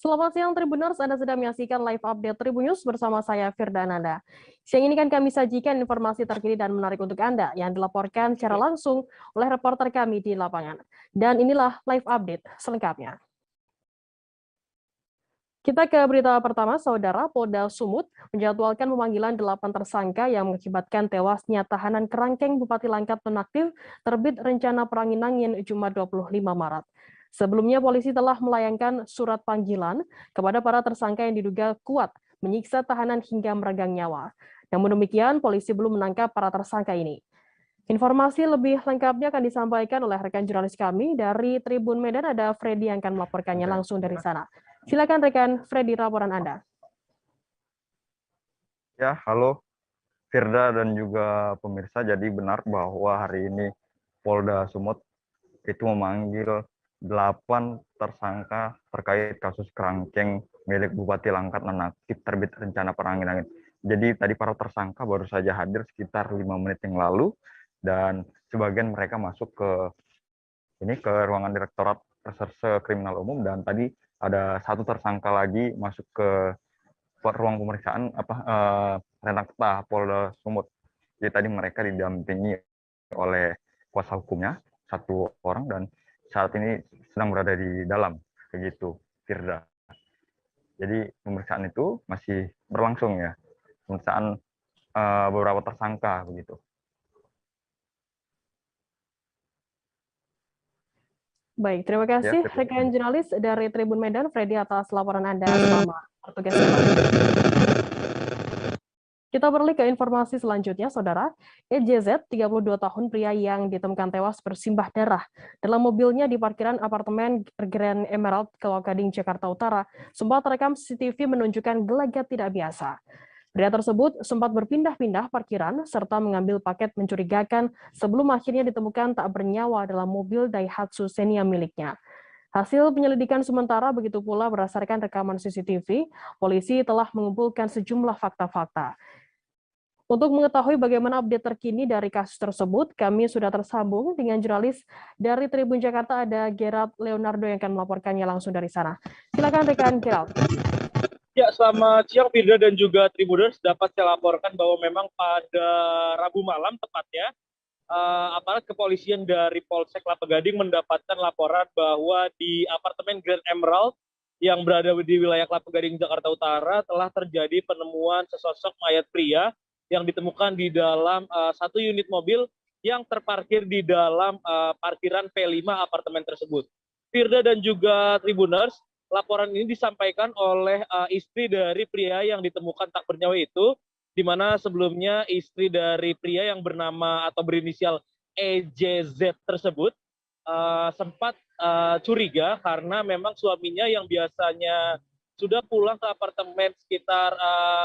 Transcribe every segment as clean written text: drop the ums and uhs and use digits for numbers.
Selamat siang Tribuners, Anda sedang menyaksikan live update Tribun News bersama saya Firda Nanda. Siang ini kan kami sajikan informasi terkini dan menarik untuk Anda yang dilaporkan secara langsung oleh reporter kami di lapangan. Dan inilah live update selengkapnya. Kita ke berita pertama, Saudara. Polda Sumut menjadwalkan pemanggilan 8 tersangka yang mengakibatkan tewasnya tahanan kerangkeng Bupati Langkat nonaktif terbit rencana Perangin-Angin Jumat 25 Maret. Sebelumnya polisi telah melayangkan surat panggilan kepada para tersangka yang diduga kuat menyiksa tahanan hingga meregang nyawa. Namun demikian, polisi belum menangkap para tersangka ini. Informasi lebih lengkapnya akan disampaikan oleh rekan jurnalis kami dari Tribun Medan, ada Freddy yang akan melaporkannya langsung dari sana. Silakan rekan Freddy, laporan Anda. Ya, halo Firda dan juga pemirsa. Jadi benar bahwa hari ini Polda Sumut itu memanggil 8 tersangka terkait kasus kerangkeng milik Bupati Langkat nonaktif terbit rencana Perangin-Angin. Jadi tadi para tersangka baru saja hadir sekitar 5 menit yang lalu dan sebagian mereka masuk ke ruangan Direktorat Reserse Kriminal Umum dan tadi ada satu tersangka lagi masuk ke ruang pemeriksaan Renakta Polda Sumut. Jadi tadi mereka didampingi oleh kuasa hukumnya satu orang dan saat ini sedang berada di dalam, begitu Firda. Jadi pemeriksaan itu masih berlangsung ya, pemeriksaan beberapa tersangka begitu. Baik, terima kasih Ya, rekan jurnalis dari Tribun Medan, Freddy, atas laporan Anda. Selamat bertugas kembali. Kita beralih ke informasi selanjutnya, Saudara. EJZ, 32 tahun pria yang ditemukan tewas bersimbah darah dalam mobilnya di parkiran apartemen Grand Emerald, Kelapa Gading, Jakarta Utara, sempat terekam CCTV menunjukkan gelagat tidak biasa. Pria tersebut sempat berpindah-pindah parkiran serta mengambil paket mencurigakan sebelum akhirnya ditemukan tak bernyawa dalam mobil Daihatsu Xenia miliknya. Hasil penyelidikan sementara begitu pula berdasarkan rekaman CCTV, polisi telah mengumpulkan sejumlah fakta-fakta. Untuk mengetahui bagaimana update terkini dari kasus tersebut, kami sudah tersambung dengan jurnalis dari Tribun Jakarta, ada Gerald Leonardo yang akan melaporkannya langsung dari sana. Silakan rekan Gerald. Ya, selamat siang Firda dan juga Tribuners. Dapat saya laporkan bahwa memang pada Rabu malam tepatnya, aparat kepolisian dari Polsek Kelapa Gading mendapatkan laporan bahwa di apartemen Grand Emerald yang berada di wilayah Kelapa Gading, Jakarta Utara telah terjadi penemuan sesosok mayat pria yang ditemukan di dalam satu unit mobil yang terparkir di dalam parkiran P5 apartemen tersebut. Firda dan juga Tribuners, laporan ini disampaikan oleh istri dari pria yang ditemukan tak bernyawa itu, di mana sebelumnya istri dari pria yang bernama atau berinisial EJZ tersebut sempat curiga karena memang suaminya yang biasanya sudah pulang ke apartemen sekitar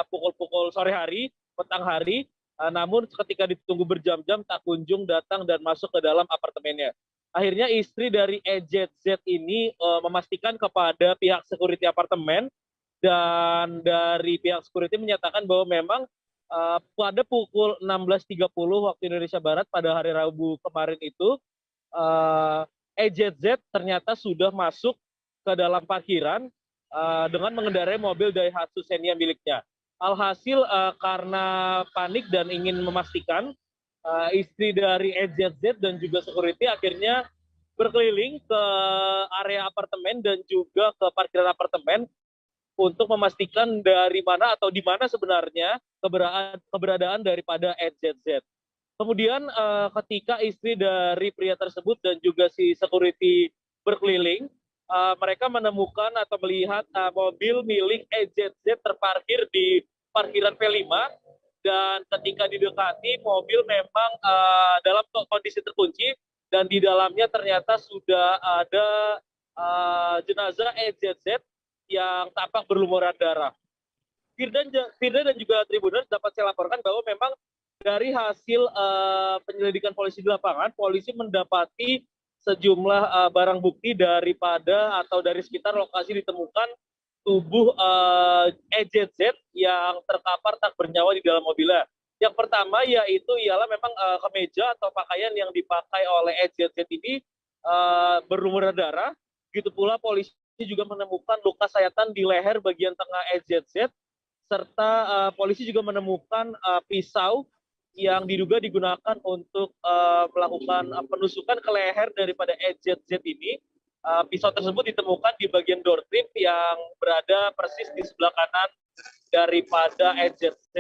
pukul-pukul sore hari, petang hari, namun ketika ditunggu berjam-jam tak kunjung datang dan masuk ke dalam apartemennya. Akhirnya istri dari EJZ ini memastikan kepada pihak security apartemen, dan dari pihak security menyatakan bahwa memang pada pukul 16.30 waktu Indonesia Barat pada hari Rabu kemarin itu, EJZ ternyata sudah masuk ke dalam parkiran dengan mengendarai mobil Daihatsu Xenia miliknya. Alhasil karena panik dan ingin memastikan, istri dari EJZ dan juga security akhirnya berkeliling ke area apartemen dan juga ke parkiran apartemen untuk memastikan dari mana atau di mana sebenarnya keberadaan daripada EJZ. Kemudian ketika istri dari pria tersebut dan juga si security berkeliling, mereka menemukan atau melihat mobil milik EJZ terparkir di parkiran P5, dan ketika didekati mobil memang dalam kondisi terkunci dan di dalamnya ternyata sudah ada jenazah EJZ yang tampak berlumuran darah. Firda dan juga Tribuners, dapat saya laporkan bahwa memang dari hasil penyelidikan polisi di lapangan, polisi mendapati sejumlah barang bukti daripada atau dari sekitar lokasi ditemukan tubuh EJZ yang terkapar tak bernyawa di dalam mobilnya. Yang pertama ialah memang kemeja atau pakaian yang dipakai oleh EJZ ini berlumuran darah. Begitu pula polisi juga menemukan luka sayatan di leher bagian tengah EZZ, serta polisi juga menemukan pisau yang diduga digunakan untuk melakukan penusukan ke leher daripada EZZ ini. Pisau tersebut ditemukan di bagian door trim yang berada persis di sebelah kanan daripada EZZ.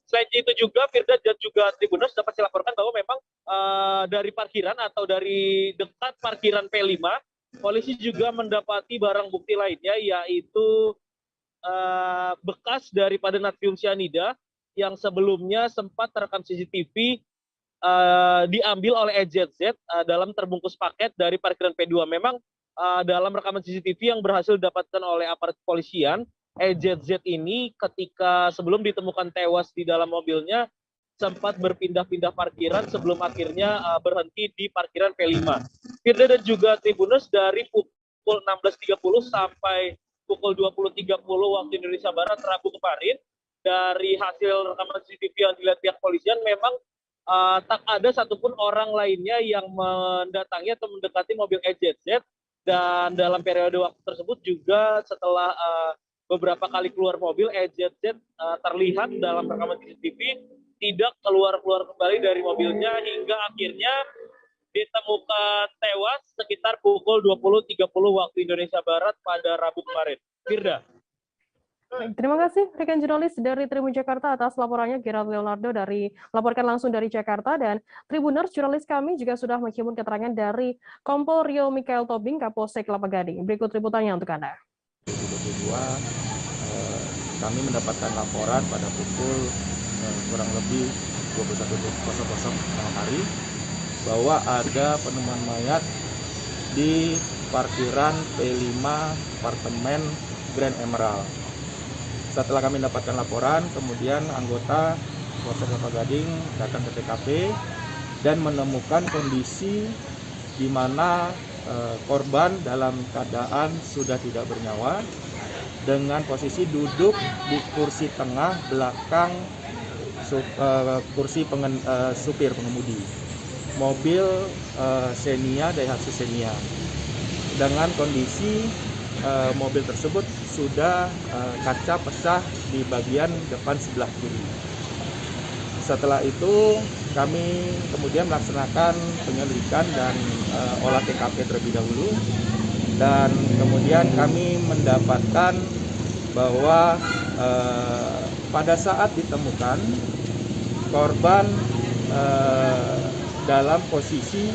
Selain itu juga Firda dan juga Tribuners dapat saya laporkan bahwa memang dari parkiran atau dari dekat parkiran P5, polisi juga mendapati barang bukti lainnya, yaitu bekas daripada natrium cyanida yang sebelumnya sempat terekam CCTV diambil oleh EZZ dalam terbungkus paket dari parkiran P2. Memang dalam rekaman CCTV yang berhasil didapatkan oleh aparat kepolisian, EZZ ini ketika sebelum ditemukan tewas di dalam mobilnya sempat berpindah-pindah parkiran sebelum akhirnya berhenti di parkiran P5. Firda dan juga Tribuners, dari pukul 16.30 sampai pukul 20.30 waktu Indonesia Barat Rabu kemarin, dari hasil rekaman CCTV yang dilihat pihak kepolisian, memang tak ada satupun orang lainnya yang mendatangi atau mendekati mobil EZZ, dan dalam periode waktu tersebut juga setelah beberapa kali keluar mobil, EZZ terlihat dalam rekaman CCTV tidak keluar kembali dari mobilnya hingga akhirnya ditemukan tewas sekitar pukul 20.30 waktu Indonesia Barat pada Rabu kemarin. Firda. Terima kasih rekan jurnalis dari Tribun Jakarta atas laporannya, Gerald Leonardo melaporkan langsung dari Jakarta. Dan Tribuners, jurnalis kami juga sudah menghimpun keterangan dari Kompol Rio Mikael Tobing, Kapolsek Kelapa Gading. Berikut liputannya untuk Anda. 2022 kami mendapatkan laporan pada pukul kurang lebih 21.00 malam hari bahwa ada penemuan mayat di parkiran P5 apartemen Grand Emerald. Setelah kami mendapatkan laporan, kemudian anggota Polsek Kelapa Gading datang ke TKP dan menemukan kondisi di mana korban dalam keadaan sudah tidak bernyawa dengan posisi duduk di kursi tengah belakang kursi supir pengemudi mobil Xenia, Daihatsu Xenia, dengan kondisi mobil tersebut sudah kaca pecah di bagian depan sebelah kiri. Setelah itu kami kemudian melaksanakan penyelidikan dan olah TKP terlebih dahulu, dan kemudian kami mendapatkan bahwa pada saat ditemukan korban dalam posisi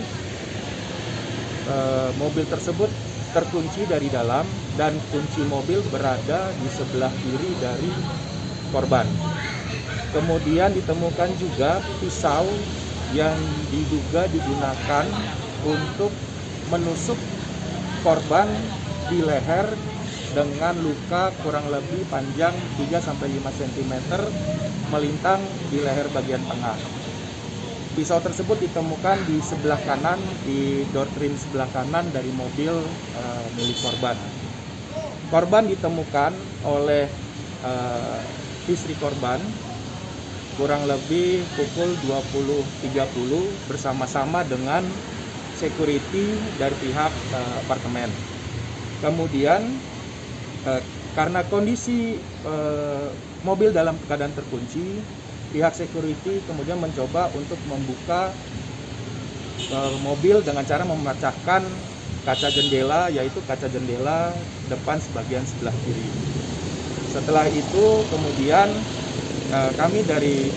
mobil tersebut terkunci dari dalam dan kunci mobil berada di sebelah kiri dari korban. Kemudian ditemukan juga pisau yang diduga digunakan untuk menusuk korban di leher dengan luka kurang lebih panjang 3-5 cm melintang di leher bagian tengah. Pisau tersebut ditemukan di sebelah kanan, di door trim sebelah kanan dari mobil milik korban. Korban ditemukan oleh istri korban kurang lebih pukul 20.30 bersama-sama dengan security dari pihak apartemen. Kemudian karena kondisi mobil dalam keadaan terkunci, pihak security kemudian mencoba untuk membuka mobil dengan cara memecahkan kaca jendela, yaitu kaca jendela depan sebagian sebelah kiri. Setelah itu kemudian kami dari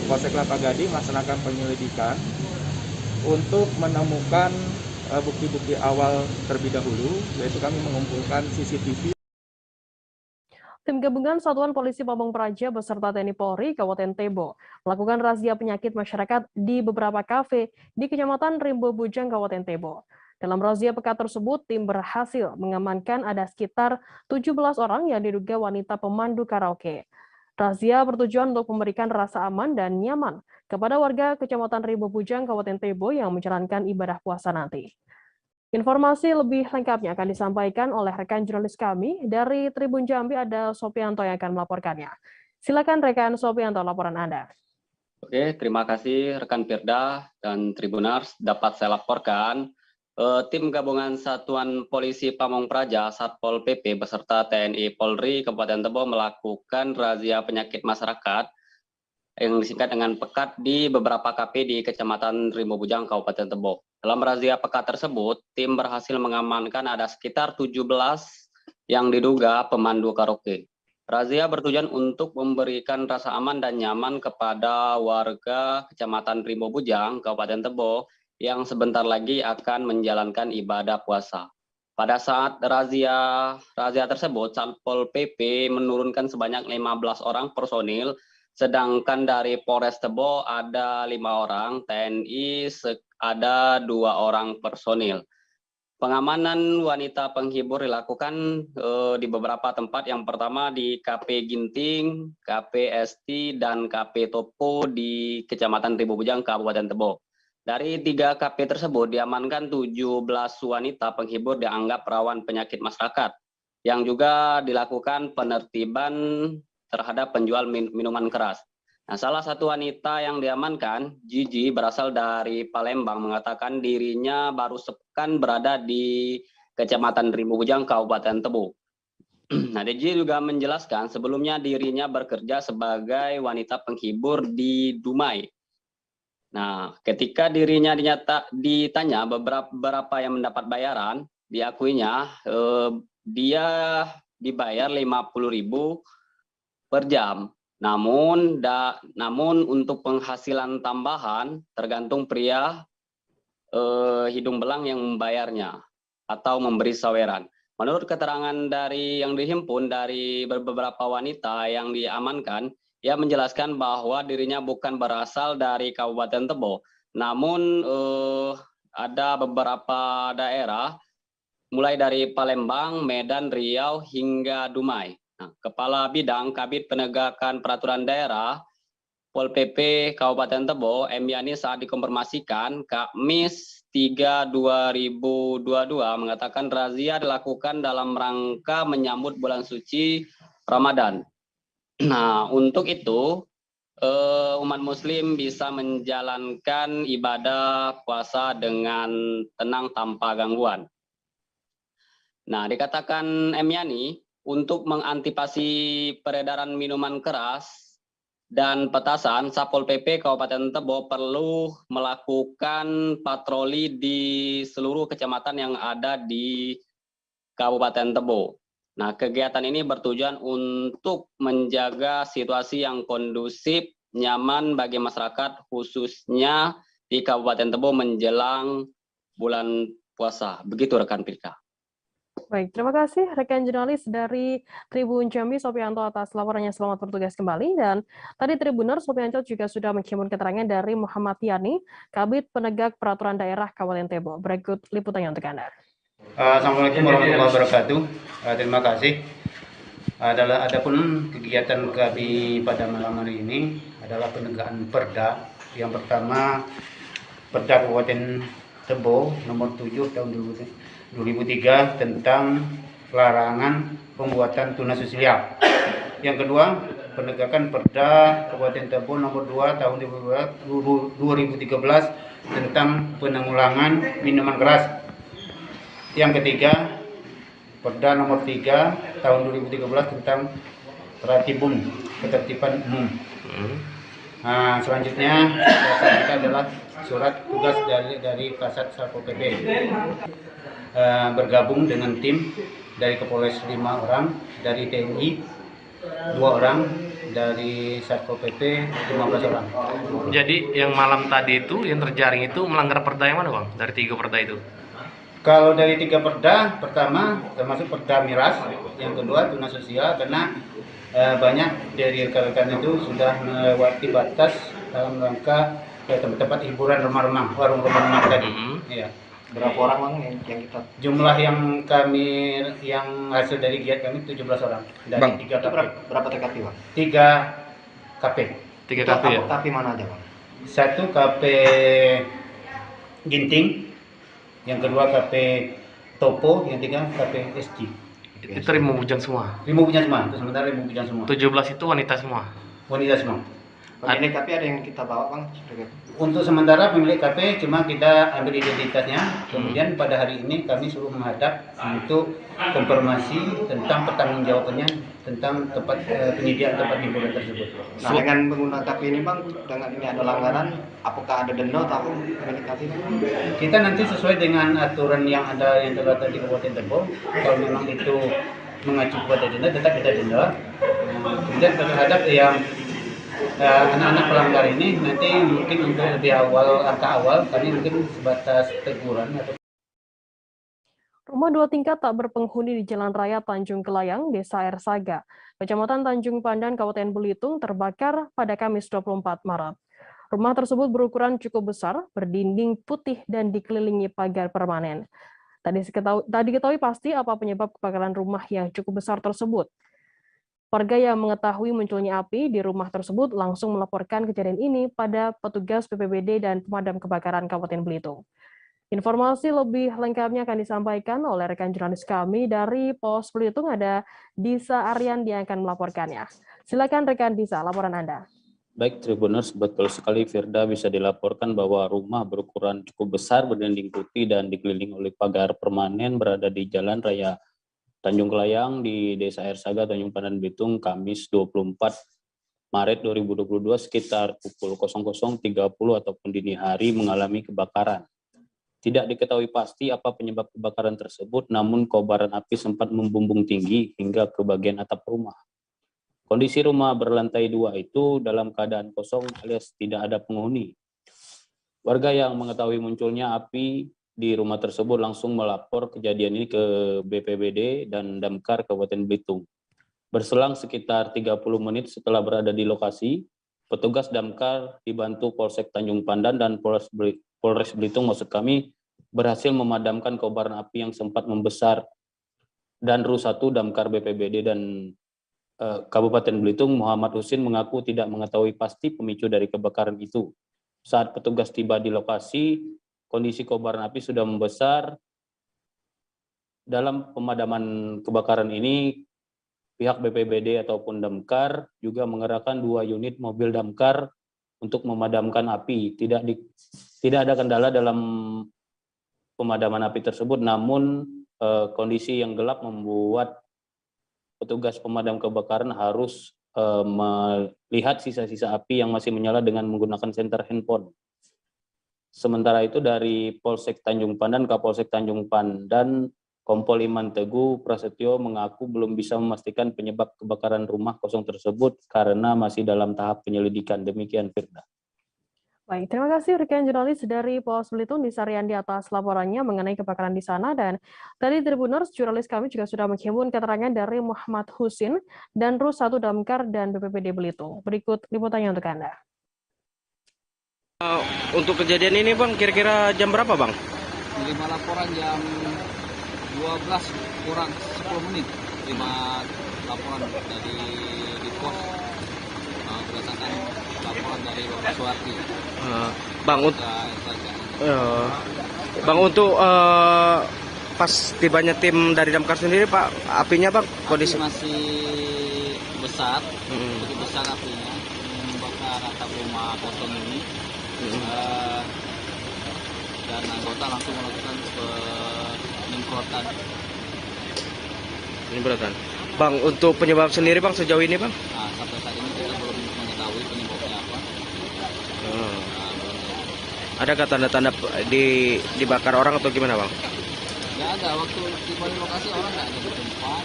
Polsek Kelapa Gading melaksanakan penyelidikan untuk menemukan bukti-bukti awal terlebih dahulu, yaitu kami mengumpulkan CCTV. Tim Gabungan Satuan Polisi Pamung Praja beserta TNI Polri Kabupaten Tebo melakukan razia penyakit masyarakat di beberapa kafe di Kecamatan Rimbo Bujang, Kabupaten Tebo. Dalam razia pekan tersebut, tim berhasil mengamankan ada sekitar 17 orang yang diduga wanita pemandu karaoke. Razia bertujuan untuk memberikan rasa aman dan nyaman kepada warga Kecamatan Rimbo Bujang, Kabupaten Tebo yang menjalankan ibadah puasa nanti. Informasi lebih lengkapnya akan disampaikan oleh rekan jurnalis kami dari Tribun Jambi, ada Sopianto yang akan melaporkannya. Silakan rekan Sopianto, laporan Anda. Oke, terima kasih rekan Firda dan Tribuners. Dapat saya laporkan Tim Gabungan Satuan Polisi Pamong Praja, Satpol PP, beserta TNI Polri Kabupaten Tebo melakukan razia penyakit masyarakat yang disingkat dengan Pekat di beberapa KP di Kecamatan Rimau Bujang, Kabupaten Tebo. Dalam razia Pekat tersebut, tim berhasil mengamankan ada sekitar 17 yang diduga pemandu karaoke. Razia bertujuan untuk memberikan rasa aman dan nyaman kepada warga Kecamatan Rimau Bujang, Kabupaten Tebo, yang sebentar lagi akan menjalankan ibadah puasa. Pada saat razia tersebut, Satpol PP menurunkan sebanyak 15 orang personil, sedangkan dari Polres Tebo ada 5 orang, TNI ada 2 orang personil. Pengamanan wanita penghibur dilakukan di beberapa tempat. Yang pertama di KP Ginting, KP ST, dan KP Topo di Kecamatan Rimau Bujang, Kabupaten Tebo. Dari 3 KP tersebut diamankan 17 wanita penghibur dianggap rawan penyakit masyarakat, yang juga dilakukan penertiban terhadap penjual minuman keras. Nah, salah satu wanita yang diamankan, Gigi, berasal dari Palembang, mengatakan dirinya baru sepekan berada di Kecamatan Rimau Bujang, Kabupaten Tebo. Nah, Gigi juga menjelaskan sebelumnya dirinya bekerja sebagai wanita penghibur di Dumai. Nah, ketika dirinya ditanya beberapa yang mendapat bayaran, diakuinya dia dibayar 50.000 per jam. Namun untuk penghasilan tambahan tergantung pria hidung belang yang membayarnya atau memberi saweran. Menurut keterangan dari yang dihimpun dari beberapa wanita yang diamankan, ia menjelaskan bahwa dirinya bukan berasal dari Kabupaten Tebo, namun ada beberapa daerah, mulai dari Palembang, Medan, Riau, hingga Dumai. Nah, Kepala Bidang Kabid Penegakan Peraturan Daerah, Pol PP Kabupaten Tebo, M. Yani, saat dikonfirmasikan, Kamis 3/2022 mengatakan razia dilakukan dalam rangka menyambut bulan suci Ramadan. Nah, untuk itu umat muslim bisa menjalankan ibadah puasa dengan tenang tanpa gangguan. Nah, dikatakan M. Yani, untuk mengantisipasi peredaran minuman keras dan petasan, Satpol PP Kabupaten Tebo perlu melakukan patroli di seluruh kecamatan yang ada di Kabupaten Tebo. Nah, kegiatan ini bertujuan untuk menjaga situasi yang kondusif, nyaman bagi masyarakat, khususnya di Kabupaten Tebo menjelang bulan puasa. Begitu rekan Pilka. Baik, terima kasih rekan jurnalis dari Tribun Jambi, Sopianto, atas laporannya. Selamat bertugas kembali. Dan tadi Tribuners, Sopianto juga sudah menghimpun keterangan dari Muhammad Yani, Kabid Penegak Peraturan Daerah Kabupaten Tebo. Berikut liputannya untuk Anda. Assalamualaikum warahmatullahi wabarakatuh. Terima kasih. Adapun kegiatan kami pada malam hari ini adalah penegakan Perda. Yang pertama, Perda Kabupaten Tebo nomor 7 tahun 2003 tentang larangan pembuatan tuna susila. Yang kedua, penegakan Perda Kabupaten Tebo nomor 2 tahun 2013 tentang penanggulangan minuman keras. Yang ketiga, Perda nomor 3 tahun 2013 tentang ketertiban umum. Nah, selanjutnya kita adalah surat tugas dari Kasat Satpol PP. Bergabung dengan tim dari Kepolres 5 orang, dari TNI 2 orang, dari Satpol PP 15 orang. Jadi yang malam tadi itu yang terjaring itu melanggar perda yang mana, Bang? Dari 3 perda itu? Kalau dari 3 perda, pertama termasuk Perda miras, yang kedua tuna sosial, karena banyak dari rekan-rekan itu sudah melewati batas dalam rangka tempat-tempat hiburan rumah-rumah, warung rumah-rumah tadi. Ya. Berapa orang Bang yang kita? Jumlah yang hasil dari giat kami 17 orang dari Bang, 3 KP. Berapa TKP Bang? 3 KP. 3 KP ya? KP mana aja Bang? 1 KP Ginting, yang kedua KP Topo, yang 3 KP SG. Itu Rimau Bujang semua? Rimau Bujang semua, sementara Rimau Bujang semua. 17 itu wanita semua? Wanita semua. Pemilik KP ada yang kita bawa Bang? Untuk sementara pemilik KP cuma kita ambil identitasnya, kemudian pada hari ini kami suruh menghadap untuk konfirmasi tentang pertanggungjawabannya tentang tempat penyediaan tempat hiburan tersebut. Nah, dengan menggunakan KP ini Bang, dengan ini ada pelanggaran, apakah ada denda atau pemilik KP? Kita nanti sesuai dengan aturan yang ada yang terdapat di Kabupaten Tebo, kalau memang itu mengacu kepada denda, tetap kita denda. Kemudian terhadap yang anak-anak pelanggar ini nanti mungkin untuk lebih awal, angka awal kami mungkin sebatas teguran atau Rumah 2 tingkat tak berpenghuni di Jalan Raya Tanjung Kelayang, Desa Ersaga, Kecamatan Tanjung Pandan, Kabupaten Belitung terbakar pada Kamis 24 Maret. Rumah tersebut berukuran cukup besar, berdinding putih dan dikelilingi pagar permanen. Tak diketahui pasti apa penyebab kebakaran rumah yang cukup besar tersebut. Warga yang mengetahui munculnya api di rumah tersebut langsung melaporkan kejadian ini pada petugas BPBD dan pemadam kebakaran Kabupaten Belitung. Informasi lebih lengkapnya akan disampaikan oleh rekan jurnalis kami dari Pos Belitung, ada Disa Aryan yang akan melaporkannya. Silakan rekan Disa, laporan Anda. Baik, Tribuners, betul sekali Firda, bisa dilaporkan bahwa rumah berukuran cukup besar, berdinding putih dan dikelilingi oleh pagar permanen berada di Jalan Raya Tanjung Kelayang di Desa Ersaga, Tanjung Pandan, Belitung, Kamis 24 Maret 2022 sekitar pukul 00.30 ataupun dini hari mengalami kebakaran. Tidak diketahui pasti apa penyebab kebakaran tersebut, namun kobaran api sempat membumbung tinggi hingga ke bagian atap rumah. Kondisi rumah berlantai 2 itu dalam keadaan kosong alias tidak ada penghuni. Warga yang mengetahui munculnya api di rumah tersebut langsung melapor kejadian ini ke BPBD dan Damkar Kabupaten Belitung. Berselang sekitar 30 menit setelah berada di lokasi, petugas Damkar dibantu Polsek Tanjung Pandan dan Polres Belitung maksud kami berhasil memadamkan kobaran api yang sempat membesar. Dan RU1 Damkar BPBD dan Kabupaten Belitung Muhammad Husin mengaku tidak mengetahui pasti pemicu dari kebakaran itu. Saat petugas tiba di lokasi, kondisi kobaran api sudah membesar. Dalam pemadaman kebakaran ini, pihak BPBD ataupun Damkar juga mengerahkan 2 unit mobil Damkar untuk memadamkan api. Tidak ada kendala dalam pemadaman api tersebut, namun kondisi yang gelap membuat petugas pemadam kebakaran harus melihat sisa-sisa api yang masih menyala dengan menggunakan senter handphone. Sementara itu dari Polsek Tanjung Pandan, Kapolsek Tanjung Pandan, Kompol Iman Teguh Prasetyo mengaku belum bisa memastikan penyebab kebakaran rumah kosong tersebut karena masih dalam tahap penyelidikan. Demikian Firda. Baik, terima kasih rekan jurnalis dari Pos Belitung Disa Aryan di atas laporannya mengenai kebakaran di sana. Dan tadi Tribuners, jurnalis kami juga sudah menghimpun keterangan dari Muhammad Husin dan RU1 Damkar dan BPBD Belitung. Berikut liputannya untuk Anda. Untuk kejadian ini Bang, kira-kira jam berapa Bang? 5 laporan jam 12 kurang 10 menit. 5 laporan dari di pos berdasarkan laporan dari Bapak Suwarti. Bang, Bang untuk pas tibanya tim dari Damkar sendiri Pak, apinya Bang kondisi masih besar, cukup besar apinya, membakar atap rumah kosong ini. Dan anggota langsung melakukan penyemprotan. Bang, untuk penyebab sendiri Bang sejauh ini Bang? Sampai saat ini kita belum mengetahui penyebabnya apa. Adakah tanda-tanda dibakar orang atau gimana Bang? Nggak ada, waktu tiba di lokasi orang nggak ada di tempat,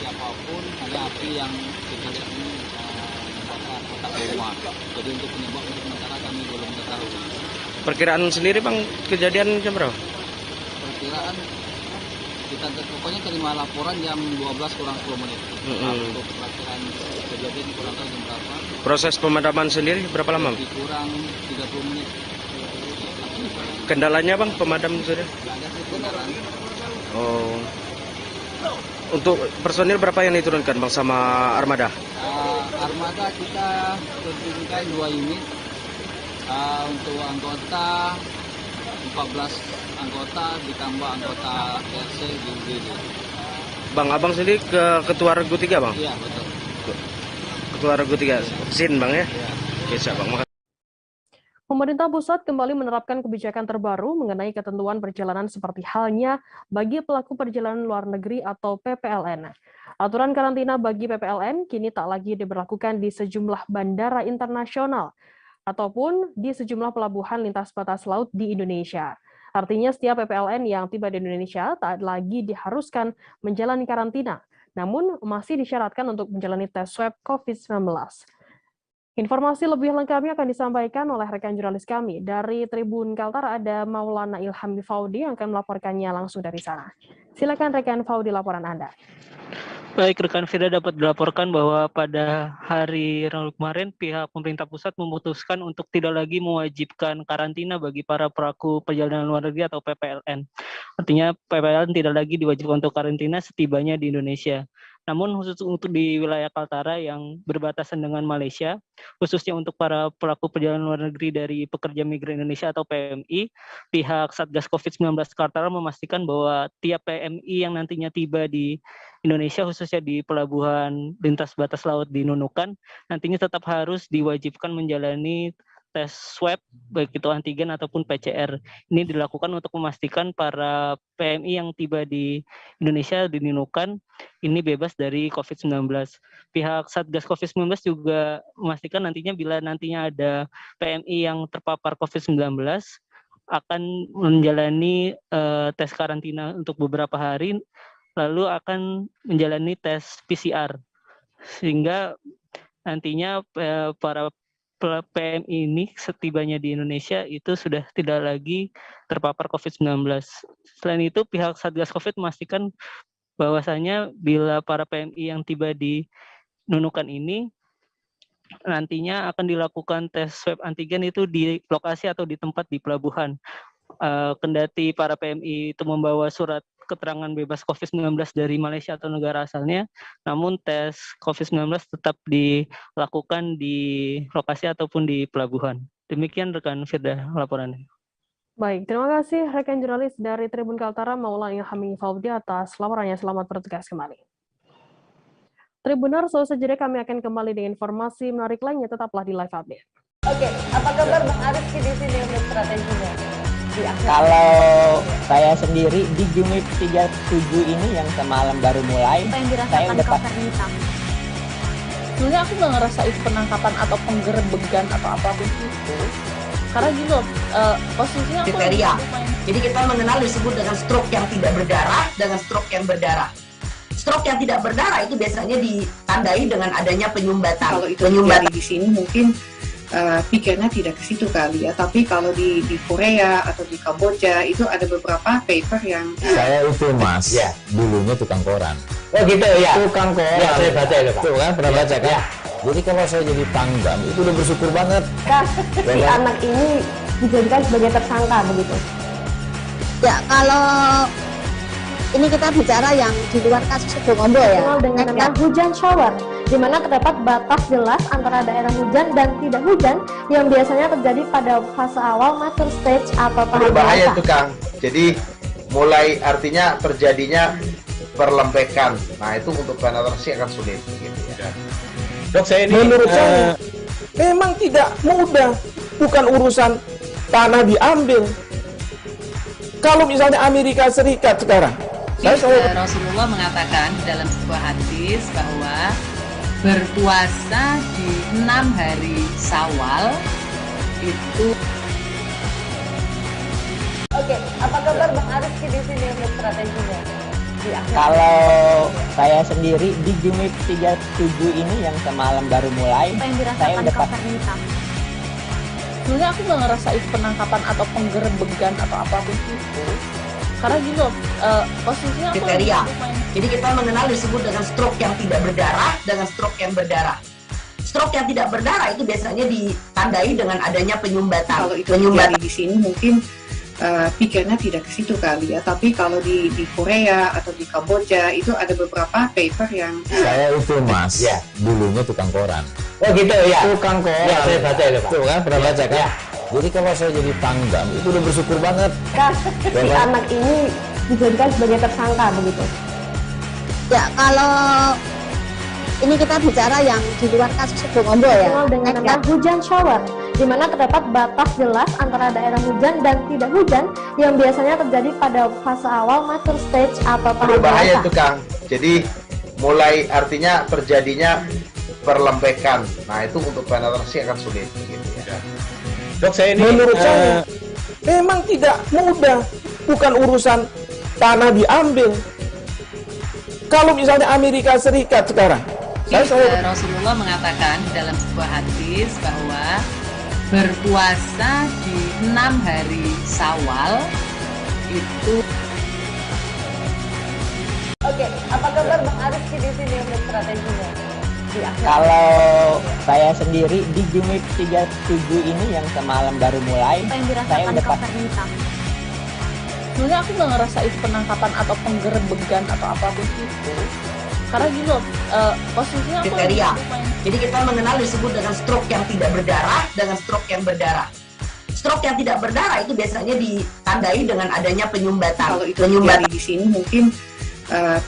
siapapun, hanya api yang kita lihat ini membakar atap rumah. Jadi untuk penyebab untuk sementara kami belum ketahui. Perkiraan sendiri Bang, kejadian jam berapa? Perkiraan kita pokoknya terima laporan jam 12 kurang 10 menit. Untuk perkiraan kejadian kurang tahu jam berapa. Proses pemadaman sendiri berapa lama? Lebih kurang 30 menit. Kendalanya Bang, pemadam sudah? Oh. Untuk personil berapa yang diturunkan Bang sama armada? Armada kita turunkan 2 unit. Untuk anggota 14 anggota ditambah anggota RC di UGD. Bang, Abang sendiri ke Ketua Regu 3 Bang? Iya betul. Ketua Regu 3, SIN Bang ya? Iya. Oke, siap Bang. Pemerintah pusat kembali menerapkan kebijakan terbaru mengenai ketentuan perjalanan seperti halnya bagi pelaku perjalanan luar negeri atau PPLN. Aturan karantina bagi PPLN kini tak lagi diberlakukan di sejumlah bandara internasional ataupun di sejumlah pelabuhan lintas batas laut di Indonesia. Artinya setiap PPLN yang tiba di Indonesia tak lagi diharuskan menjalani karantina, namun masih disyaratkan untuk menjalani tes swab COVID-19. Informasi lebih lengkapnya akan disampaikan oleh rekan jurnalis kami. Dari Tribun Kaltara ada Maulana Ilham Faudi yang akan melaporkannya langsung dari sana. Silakan rekan Faudi, laporan Anda. Baik, rekan Firda dapat dilaporkan bahwa pada hari Rabu kemarin pihak pemerintah pusat memutuskan untuk tidak lagi mewajibkan karantina bagi para pelaku perjalanan luar negeri atau PPLN. Artinya PPLN tidak lagi diwajibkan untuk karantina setibanya di Indonesia. Namun khusus untuk di wilayah Kaltara yang berbatasan dengan Malaysia, khususnya untuk para pelaku perjalanan luar negeri dari pekerja migran Indonesia atau PMI, pihak Satgas COVID-19 Kaltara memastikan bahwa tiap PMI yang nantinya tiba di Indonesia, khususnya di pelabuhan lintas batas laut di Nunukan, nantinya tetap harus diwajibkan menjalani tes swab, baik itu antigen ataupun PCR. Ini dilakukan untuk memastikan para PMI yang tiba di Indonesia di Nunukan ini bebas dari COVID-19. Pihak Satgas COVID-19 juga memastikan nantinya bila nantinya ada PMI yang terpapar COVID-19 akan menjalani tes karantina untuk beberapa hari, lalu akan menjalani tes PCR. Sehingga nantinya para PMI ini setibanya di Indonesia itu sudah tidak lagi terpapar COVID-19. Selain itu, pihak Satgas COVID memastikan bahwasanya bila para PMI yang tiba di Nunukan ini nantinya akan dilakukan tes swab antigen itu di lokasi atau di tempat di pelabuhan. Kendati para PMI itu membawa surat keterangan bebas COVID-19 dari Malaysia atau negara asalnya, namun tes COVID-19 tetap dilakukan di lokasi ataupun di pelabuhan. Demikian rekan Firda laporannya. Baik, terima kasih rekan jurnalis dari Tribun Kaltara Maulana Ilham Faudi atas laporannya. Selamat bertugas kembali. Tribuner, selesai jeda kami akan kembali dengan informasi menarik lainnya, tetaplah di Live Update. Oke, apa kabar Bang Arif di sini untuk strateginya? Kalau saya sendiri di Jumip 37 ini yang semalam baru mulai, saya udah hitam. Sebenarnya aku nggak ngerasa itu penangkapan atau penggerebegan atau apapun itu. Karena gitu, posisinya aku kriteria. Jadi kita mengenal disebut dengan stroke yang tidak berdarah dengan stroke yang berdarah. Stroke yang tidak berdarah itu biasanya ditandai dengan adanya penyumbatan. Kalau itu terjadi di sini mungkin pikirnya tidak ke situ kali ya, tapi kalau di Korea atau di Kamboja itu ada beberapa paper yang saya itu mas, ya. Dulunya tukang koran. Oh gitu ya. Tukang koran. Ya, saya baca itu Pak. Tuh kan pernah baca kan? Ya. Jadi kalau saya jadi tanggam itu udah bersyukur banget. Si anak ini dijadikan sebagai tersangka begitu. Ya kalau ini kita bicara yang di luar kasus Situbondo ya. Dengan nama hujan shower, di mana terdapat batas jelas antara daerah hujan dan tidak hujan yang biasanya terjadi pada fase awal master stage atau tahap berbahaya itu Kang. Jadi mulai artinya terjadinya perlembekan. Nah itu untuk penetrasi akan sulit gitu ya. Dok, saya ini menurut saya memang tidak mudah, bukan urusan tanah diambil. Kalau misalnya Amerika Serikat sekarang, Rasulullah mengatakan dalam sebuah hadis bahwa berpuasa di 6 hari Syawal itu. Oke, apa kabar Bang Arif di sini untuk strateginya? Kalau saya sendiri di Jumip 37 ini yang semalam baru mulai, saya udah hitam. Sebenarnya aku nggak ngerasa itu penangkapan atau penggerebegan atau apapun itu. Karena gitu, posisinya kriteria. Jadi kita mengenal disebut dengan stroke yang tidak berdarah dengan stroke yang berdarah. Stroke yang tidak berdarah itu biasanya ditandai dengan adanya penyumbatan. Kalau itu terjadi di sini mungkin pikirnya tidak ke situ kali ya, tapi kalau di Korea atau di Kamboja itu ada beberapa paper yang saya itu mas, ya. Dulunya tukang koran. Oh gitu ya. Tukang koran. Ya, saya baca itu Pak. Tuh kan pernah baca kan? Ya. Jadi kalau saya jadi tanggam itu udah bersyukur banget. Si anak ini dijadikan sebagai tersangka begitu. Ya kalau Ini kita bicara yang di luar kasus Bongombol ya. Dengan nama hujan shower, di mana terdapat batas jelas antara daerah hujan dan tidak hujan yang biasanya terjadi pada fase awal mature stage atau tahap Berbahaya basah. itu Kang. Jadi mulai artinya terjadinya perlembekan. Nah itu untuk penetrasi akan sulit. Gitu ya. Dok, saya ini menurut saya memang tidak mudah, bukan urusan tanah diambil. Kalau misalnya Amerika Serikat sekarang, Rasulullah mengatakan dalam sebuah hadis bahwa berpuasa di 6 hari Syawal itu. Oke, apa kabar Bang Ariski di sini untuk strateginya? Kalau saya sendiri di Jumit 37 ini yang semalam baru mulai, saya udah pas. Sebenarnya aku nggak ngerasa itu penangkapan atau penggerebegan atau apapun itu. Karena gini loh, posisinya aku kriteria. Jadi kita mengenal disebut dengan stroke yang tidak berdarah dengan stroke yang berdarah. Stroke yang tidak berdarah itu biasanya ditandai dengan adanya penyumbatan. Kalau itu terjadi di sini mungkin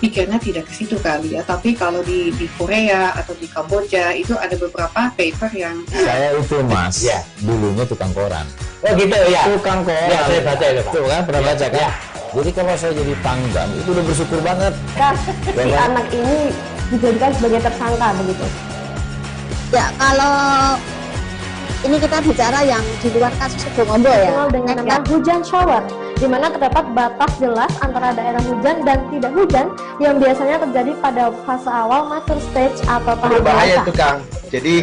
pikirnya tidak ke situ kali ya. Tapi kalau di Korea atau di Kamboja itu ada beberapa paper yang Saya itu Mas, dulunya tukang koran. Oh gitu ya. Tukang koran. Ya, saya baca itu Pak. Tuh kan, pernah baca kan? Ya. Jadi kalau saya jadi tanggam itu udah bersyukur banget. Si anak ini dijadikan sebagai tersangka begitu. Ya, kalau ini kita bicara yang di luar kasus Bongombol ya. Dengan nama hujan shower, di mana terdapat batas jelas antara daerah hujan dan tidak hujan yang biasanya terjadi pada fase awal mature stage atau tahap Berbahaya basah. itu Kang. Jadi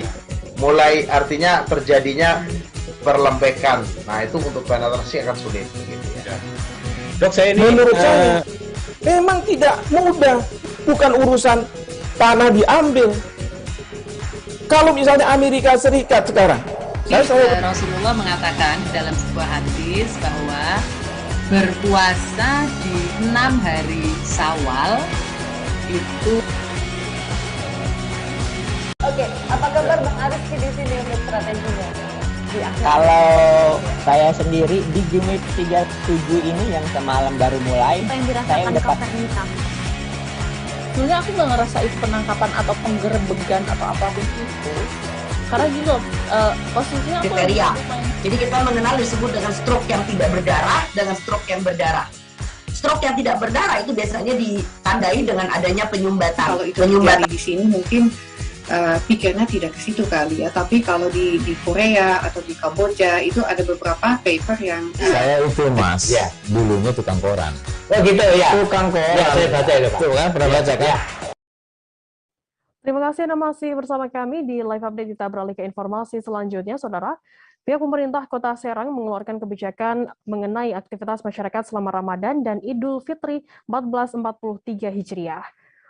mulai artinya terjadinya perlembekan. Nah itu untuk penetrasi akan sulit. Gitu ya. Dok, saya ini menurut saya memang tidak mudah, bukan urusan tanah diambil. Kalau misalnya Amerika Serikat sekarang, Rasulullah mengatakan dalam sebuah hadis bahwa berpuasa di 6 hari Syawal itu. Oke, apa kabar Bang Ariski di sini untuk strateginya? Kalau saya sendiri di Jumit 37 ini yang semalam baru mulai, saya udah pas. Sebenarnya aku nggak ngerasa itu penangkapan atau penggerebegan atau apapun itu. Karena gini loh, posisinya aku kriteria. Jadi kita mengenal disebut dengan stroke yang tidak berdarah dengan stroke yang berdarah. Stroke yang tidak berdarah itu biasanya ditandai dengan adanya penyumbatan. Kalau itu terjadi di sini mungkin pikirnya tidak ke situ kali ya. Tapi kalau di Korea atau di Kamboja itu ada beberapa paper yang Saya itu Mas, dulunya tukang koran. Oh gitu ya. Tukang koran. Ya, saya baca itu Pak. Tuh kan, pernah baca kan? Terima kasih Anda masih bersama kami di live update. Kita beralih ke informasi selanjutnya, Saudara. Pihak pemerintah Kota Serang mengeluarkan kebijakan mengenai aktivitas masyarakat selama Ramadan dan Idul Fitri 1443 Hijriah.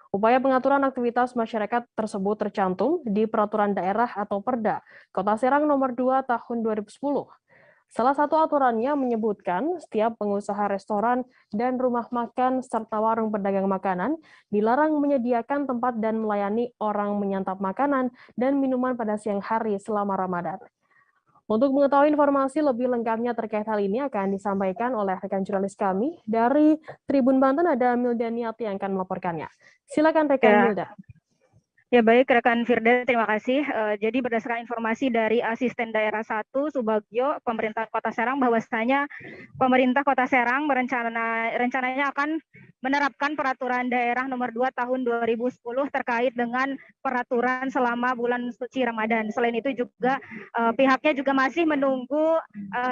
Upaya pengaturan aktivitas masyarakat tersebut tercantum di Peraturan Daerah atau Perda Kota Serang Nomor 2 Tahun 2010. Salah satu aturannya menyebutkan setiap pengusaha restoran dan rumah makan serta warung pedagang makanan dilarang menyediakan tempat dan melayani orang menyantap makanan dan minuman pada siang hari selama Ramadan. Untuk mengetahui informasi lebih lengkapnya terkait hal ini akan disampaikan oleh rekan jurnalis kami dari Tribun Banten, ada Milda Niati yang akan melaporkannya. Silakan rekan Milda. Ya baik rekan Firda, terima kasih. Jadi berdasarkan informasi dari Asisten Daerah 1 Subagio, Pemerintah Kota Serang, bahwasanya Pemerintah Kota Serang rencananya akan menerapkan Peraturan Daerah Nomor 2 Tahun 2010 terkait dengan peraturan selama bulan suci Ramadan. Selain itu juga pihaknya juga masih menunggu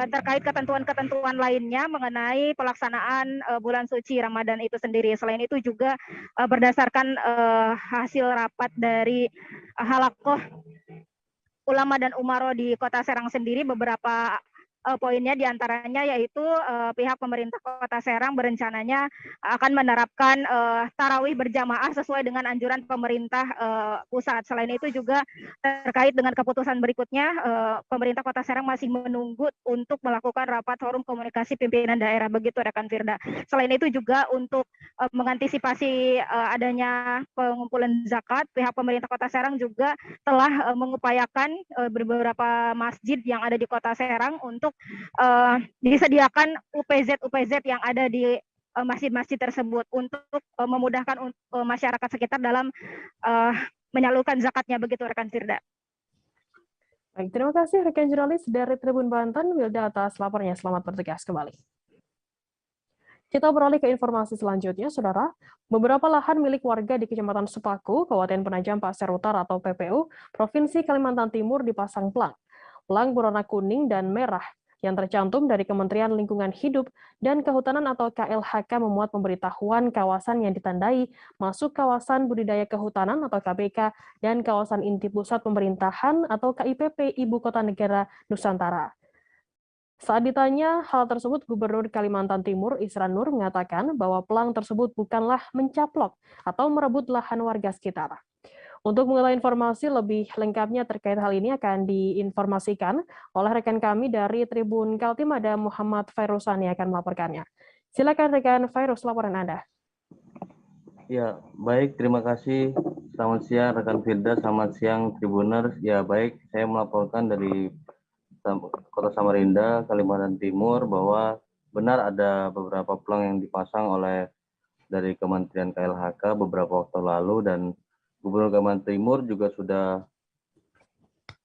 terkait ketentuan-ketentuan lainnya mengenai pelaksanaan bulan suci Ramadan itu sendiri. Selain itu juga berdasarkan hasil rapat dari Halakoh Ulama dan Umaro di Kota Serang sendiri, beberapa poinnya diantaranya yaitu pihak pemerintah Kota Serang berencananya akan menerapkan tarawih berjamaah sesuai dengan anjuran pemerintah pusat. Selain itu juga terkait dengan keputusan berikutnya, pemerintah Kota Serang masih menunggu untuk melakukan rapat forum komunikasi pimpinan daerah, begitu rekan Firda. Selain itu juga untuk mengantisipasi adanya pengumpulan zakat, pihak pemerintah Kota Serang juga telah mengupayakan beberapa masjid yang ada di Kota Serang untuk disediakan UPZ yang ada di masjid-masjid tersebut untuk memudahkan masyarakat sekitar dalam menyalurkan zakatnya, begitu rekan Firda. Baik, terima kasih rekan jurnalis dari Tribun Banten, Wilda, atas laporannya. Selamat bertugas kembali. Kita beralih ke informasi selanjutnya, Saudara. Beberapa lahan milik warga di Kecamatan Sepaku, Kabupaten Penajam Pasir Utara atau PPU, Provinsi Kalimantan Timur dipasang pelang. Pelang berwarna kuning dan merah yang tercantum dari Kementerian Lingkungan Hidup dan Kehutanan atau KLHK memuat pemberitahuan kawasan yang ditandai masuk kawasan budidaya kehutanan atau KBK dan kawasan inti pusat pemerintahan atau KIPP Ibu Kota Negara Nusantara. Saat ditanya hal tersebut, Gubernur Kalimantan Timur Isran Nur mengatakan bahwa pelang tersebut bukanlah mencaplok atau merebut lahan warga sekitar. Untuk mengetahui informasi lebih lengkapnya terkait hal ini akan diinformasikan oleh rekan kami dari Tribun Kaltim, ada Muhammad Fairuzani akan melaporkannya. Silakan rekan Fairuz, laporan Anda. Ya, baik, terima kasih. Selamat siang rekan Firda, selamat siang Tribuners. Ya, baik, saya melaporkan dari Kota Samarinda, Kalimantan Timur bahwa benar ada beberapa pelang yang dipasang oleh dari Kementerian KLHK beberapa waktu lalu, dan Gubernur Kalimantan Timur juga sudah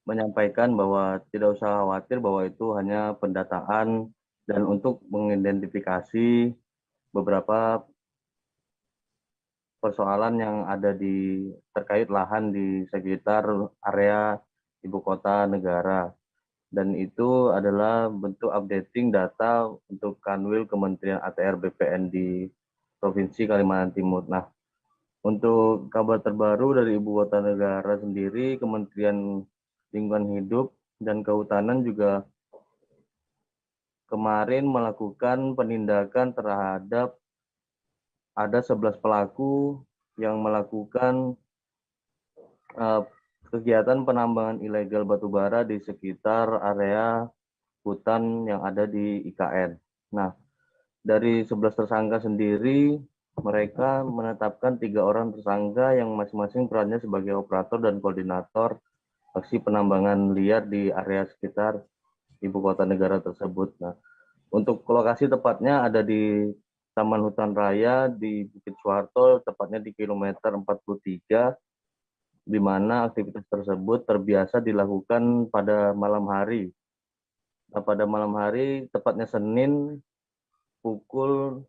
menyampaikan bahwa tidak usah khawatir bahwa itu hanya pendataan dan untuk mengidentifikasi beberapa persoalan yang ada di terkait lahan di sekitar area ibu kota negara. Dan itu adalah bentuk updating data untuk Kanwil Kementerian ATR BPN di Provinsi Kalimantan Timur. Nah, untuk kabar terbaru dari Ibu Kota Negara sendiri, Kementerian Lingkungan Hidup dan Kehutanan juga kemarin melakukan penindakan terhadap ada 11 pelaku yang melakukan kegiatan penambangan ilegal batubara di sekitar area hutan yang ada di IKN. Nah, dari 11 tersangka sendiri, mereka menetapkan 3 orang tersangka yang masing-masing perannya sebagai operator dan koordinator aksi penambangan liar di area sekitar ibu kota negara tersebut. Nah, untuk lokasi tepatnya ada di Taman Hutan Raya di Bukit Suharto, tepatnya di kilometer 43, di mana aktivitas tersebut terbiasa dilakukan pada malam hari. Nah, pada malam hari, tepatnya Senin, pukul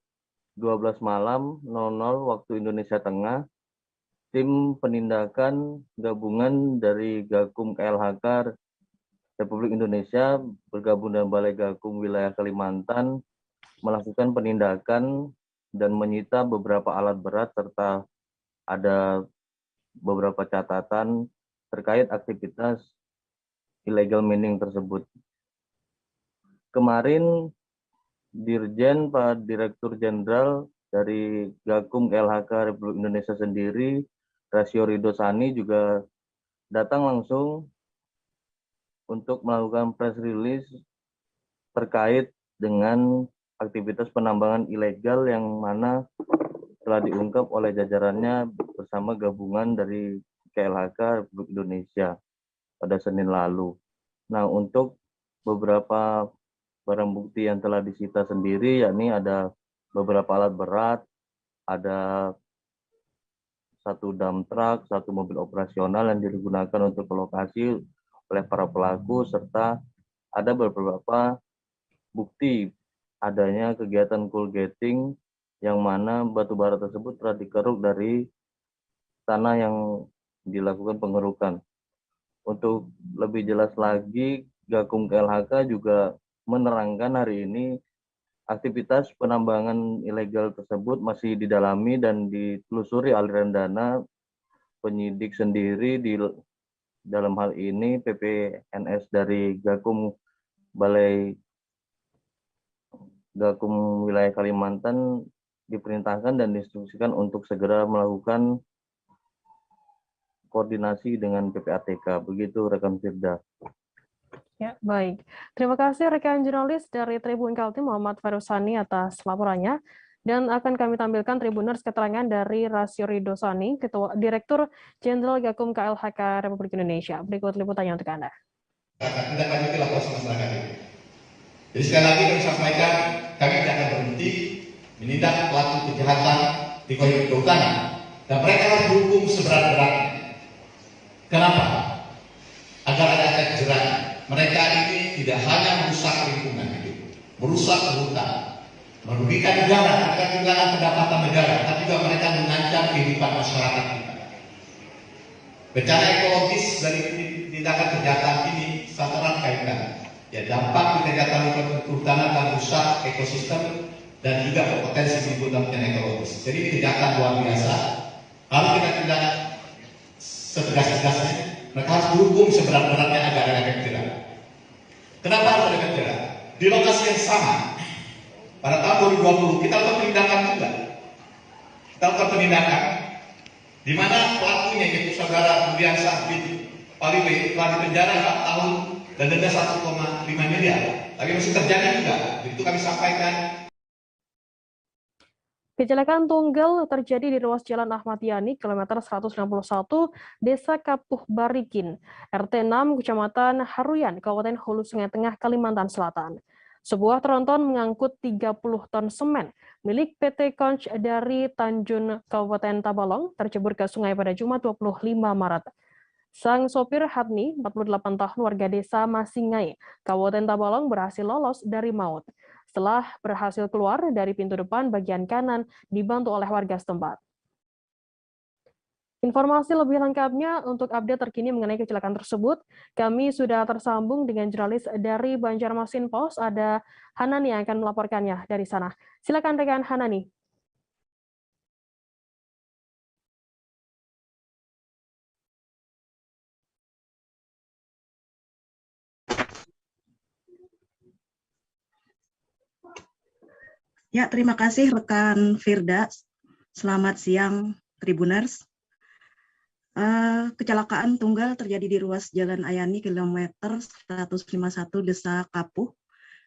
12 malam 00 waktu Indonesia Tengah, tim penindakan gabungan dari Gakum KLHK Republik Indonesia bergabung dengan Balai Gakum Wilayah Kalimantan melakukan penindakan dan menyita beberapa alat berat serta ada beberapa catatan terkait aktivitas illegal mining tersebut. Kemarin Dirjen Pak Direktur Jenderal dari Gakum KLHK Republik Indonesia sendiri, Rasio Ridho Sani, juga datang langsung untuk melakukan press release terkait dengan aktivitas penambangan ilegal yang mana telah diungkap oleh jajarannya bersama gabungan dari KLHK Republik Indonesia pada Senin lalu. Nah, untuk beberapa barang bukti yang telah disita sendiri, yakni ada beberapa alat berat, ada 1 dump truck, 1 mobil operasional yang digunakan untuk ke lokasi oleh para pelaku, serta ada beberapa bukti adanya kegiatan coal getting yang mana batu bara tersebut telah dikeruk dari tanah yang dilakukan pengerukan. Untuk lebih jelas lagi, Gakum KLHK juga menerangkan hari ini aktivitas penambangan ilegal tersebut masih didalami dan ditelusuri aliran dana. Penyidik sendiri di dalam hal ini PPNS dari Gakum Balai Gakum Wilayah Kalimantan diperintahkan dan diinstruksikan untuk segera melakukan koordinasi dengan PPATK. Begitu rekan Firda. Ya, baik. Terima kasih rekan jurnalis dari Tribun Kaltim Muhammad Fairuzani atas laporannya. Dan akan kami tampilkan Tribuners keterangan dari Rasio Ridho Sani, Ketua Direktur Jenderal Gakum KLHK Republik Indonesia. Berikut liputannya untuk Anda. Tidak lanjuti laporan masyarakat ini. Jadi sekali lagi kami sampaikan, kami tidak akan berhenti menindak pelaku kejahatan di kehutanan dan mereka harus dihukum seberat-beratnya. Kenapa? Agar ada efek jerah. Mereka ini tidak hanya merusak lingkungan hidup, merusak hutan, merugikan negara, akan kehilangan pendapatan negara, tapi juga mereka mengancam kehidupan masyarakat kita. Bencana ekologis dari tindakan kejahatan ini sangat erat kaitan. Ya, dampak kejahatan kehutanan akan rusak ekosistem dan juga berpotensi menimbulkan bencana ekologis. Jadi ini kejahatan luar biasa. Harus kita tindak setegas-tegasnya. Mereka harus dihukum seberat-beratnya agar ada efek jerah. Kenapa harus ada efek jerah? Di lokasi yang sama, pada tahun 2020 kita lakukan penindakan juga. Kita lakukan penindakan di mana pelakunya yaitu saudara Budiansyah bin Paliwe telah dipenjara 4 tahun dan denda 1,5 miliar. Tapi masih terjadi juga. Itu kami sampaikan. Kecelakaan tunggal terjadi di ruas Jalan Ahmad Yani, kilometer 161, Desa Kapuh Barikin, RT 6, Kecamatan Haruyan, Kabupaten Hulu Sungai Tengah, Kalimantan Selatan. Sebuah tronton mengangkut 30 ton semen milik PT Konch dari Tanjung, Kabupaten Tabalong, tercebur ke sungai pada Jumat 25 Maret. Sang sopir Hadni, 48 tahun, warga desa Masingai, Kabupaten Tabalong, berhasil lolos dari maut. Setelah berhasil keluar dari pintu depan bagian kanan dibantu oleh warga setempat. Informasi lebih lengkapnya untuk update terkini mengenai kecelakaan tersebut, kami sudah tersambung dengan jurnalis dari Banjarmasin Post, ada Hanani yang akan melaporkannya dari sana. Silakan rekan Hanani. Ya, terima kasih rekan Firda. Selamat siang, Tribuners. Kecelakaan tunggal terjadi di ruas Jalan Ayani, kilometer 151, Desa Kapuh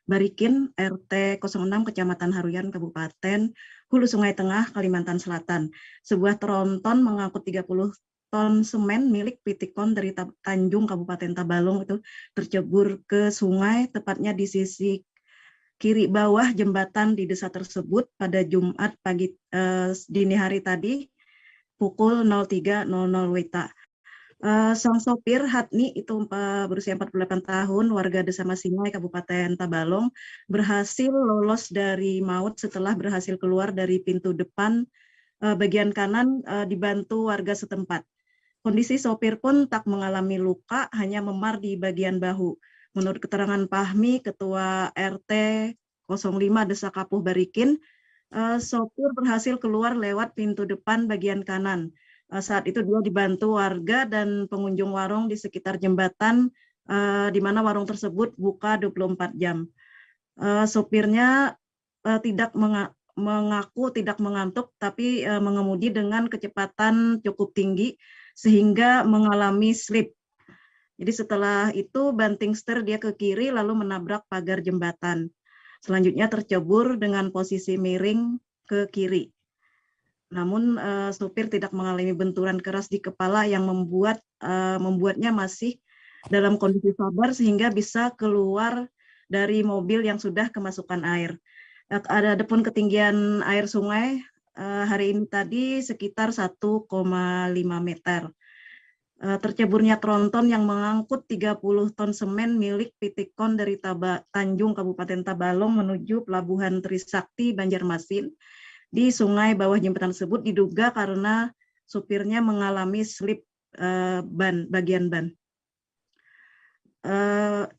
Barikin, RT 06, Kecamatan Haruyan, Kabupaten Hulu Sungai Tengah, Kalimantan Selatan. Sebuah tronton mengangkut 30 ton semen milik PT Kon dari Tanjung, Kabupaten Tabalong itu tercebur ke sungai, tepatnya di sisi kiri bawah jembatan di desa tersebut pada Jumat pagi dini hari tadi pukul 03.00 WITA. Sang sopir Hadni itu berusia 48 tahun, warga desa Masingai, Kabupaten Tabalong, berhasil lolos dari maut setelah berhasil keluar dari pintu depan bagian kanan dibantu warga setempat. Kondisi sopir pun tak mengalami luka, hanya memar di bagian bahu. Menurut keterangan Pahmi, Ketua RT 05 Desa Kapuh Barikin, sopir berhasil keluar lewat pintu depan bagian kanan. Saat itu dia dibantu warga dan pengunjung warung di sekitar jembatan, di mana warung tersebut buka 24 jam. Sopirnya mengaku tidak mengantuk, tapi mengemudi dengan kecepatan cukup tinggi sehingga mengalami slip. Jadi setelah itu banting setir dia ke kiri lalu menabrak pagar jembatan. Selanjutnya tercebur dengan posisi miring ke kiri. Namun sopir tidak mengalami benturan keras di kepala yang membuatnya masih dalam kondisi sadar sehingga bisa keluar dari mobil yang sudah kemasukan air. Adapun ketinggian air sungai hari ini tadi sekitar 1,5 meter. Terceburnya tronton yang mengangkut 30 ton semen milik PT Kon dari Tanjung, Kabupaten Tabalong menuju Pelabuhan Trisakti, Banjarmasin di sungai bawah jembatan tersebut diduga karena supirnya mengalami slip bagian ban.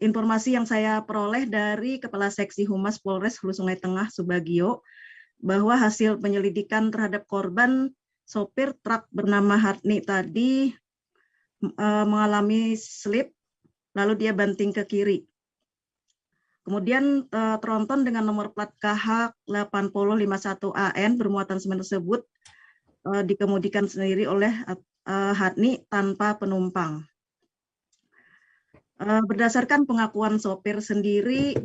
Informasi yang saya peroleh dari Kepala Seksi Humas Polres Hulu Sungai Tengah Subagio bahwa hasil penyelidikan terhadap korban, sopir truk bernama Hadni tadi mengalami slip, lalu dia banting ke kiri. Kemudian tronton dengan nomor plat KH 8051AN bermuatan semen tersebut dikemudikan sendiri oleh Hadni tanpa penumpang. Berdasarkan pengakuan sopir sendiri,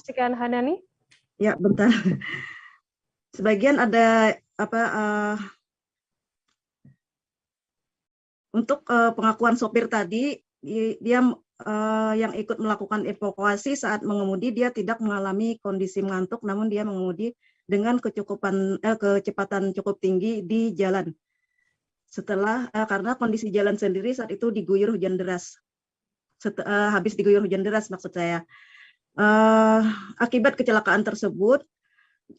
Sekian Hanani. Ya, bentar. Sebagian ada untuk pengakuan sopir tadi, dia yang ikut melakukan evakuasi saat mengemudi dia tidak mengalami kondisi mengantuk, namun dia mengemudi dengan kecepatan cukup tinggi di jalan. Karena kondisi jalan sendiri saat itu diguyur hujan deras. Habis diguyur hujan deras maksud saya. Akibat kecelakaan tersebut,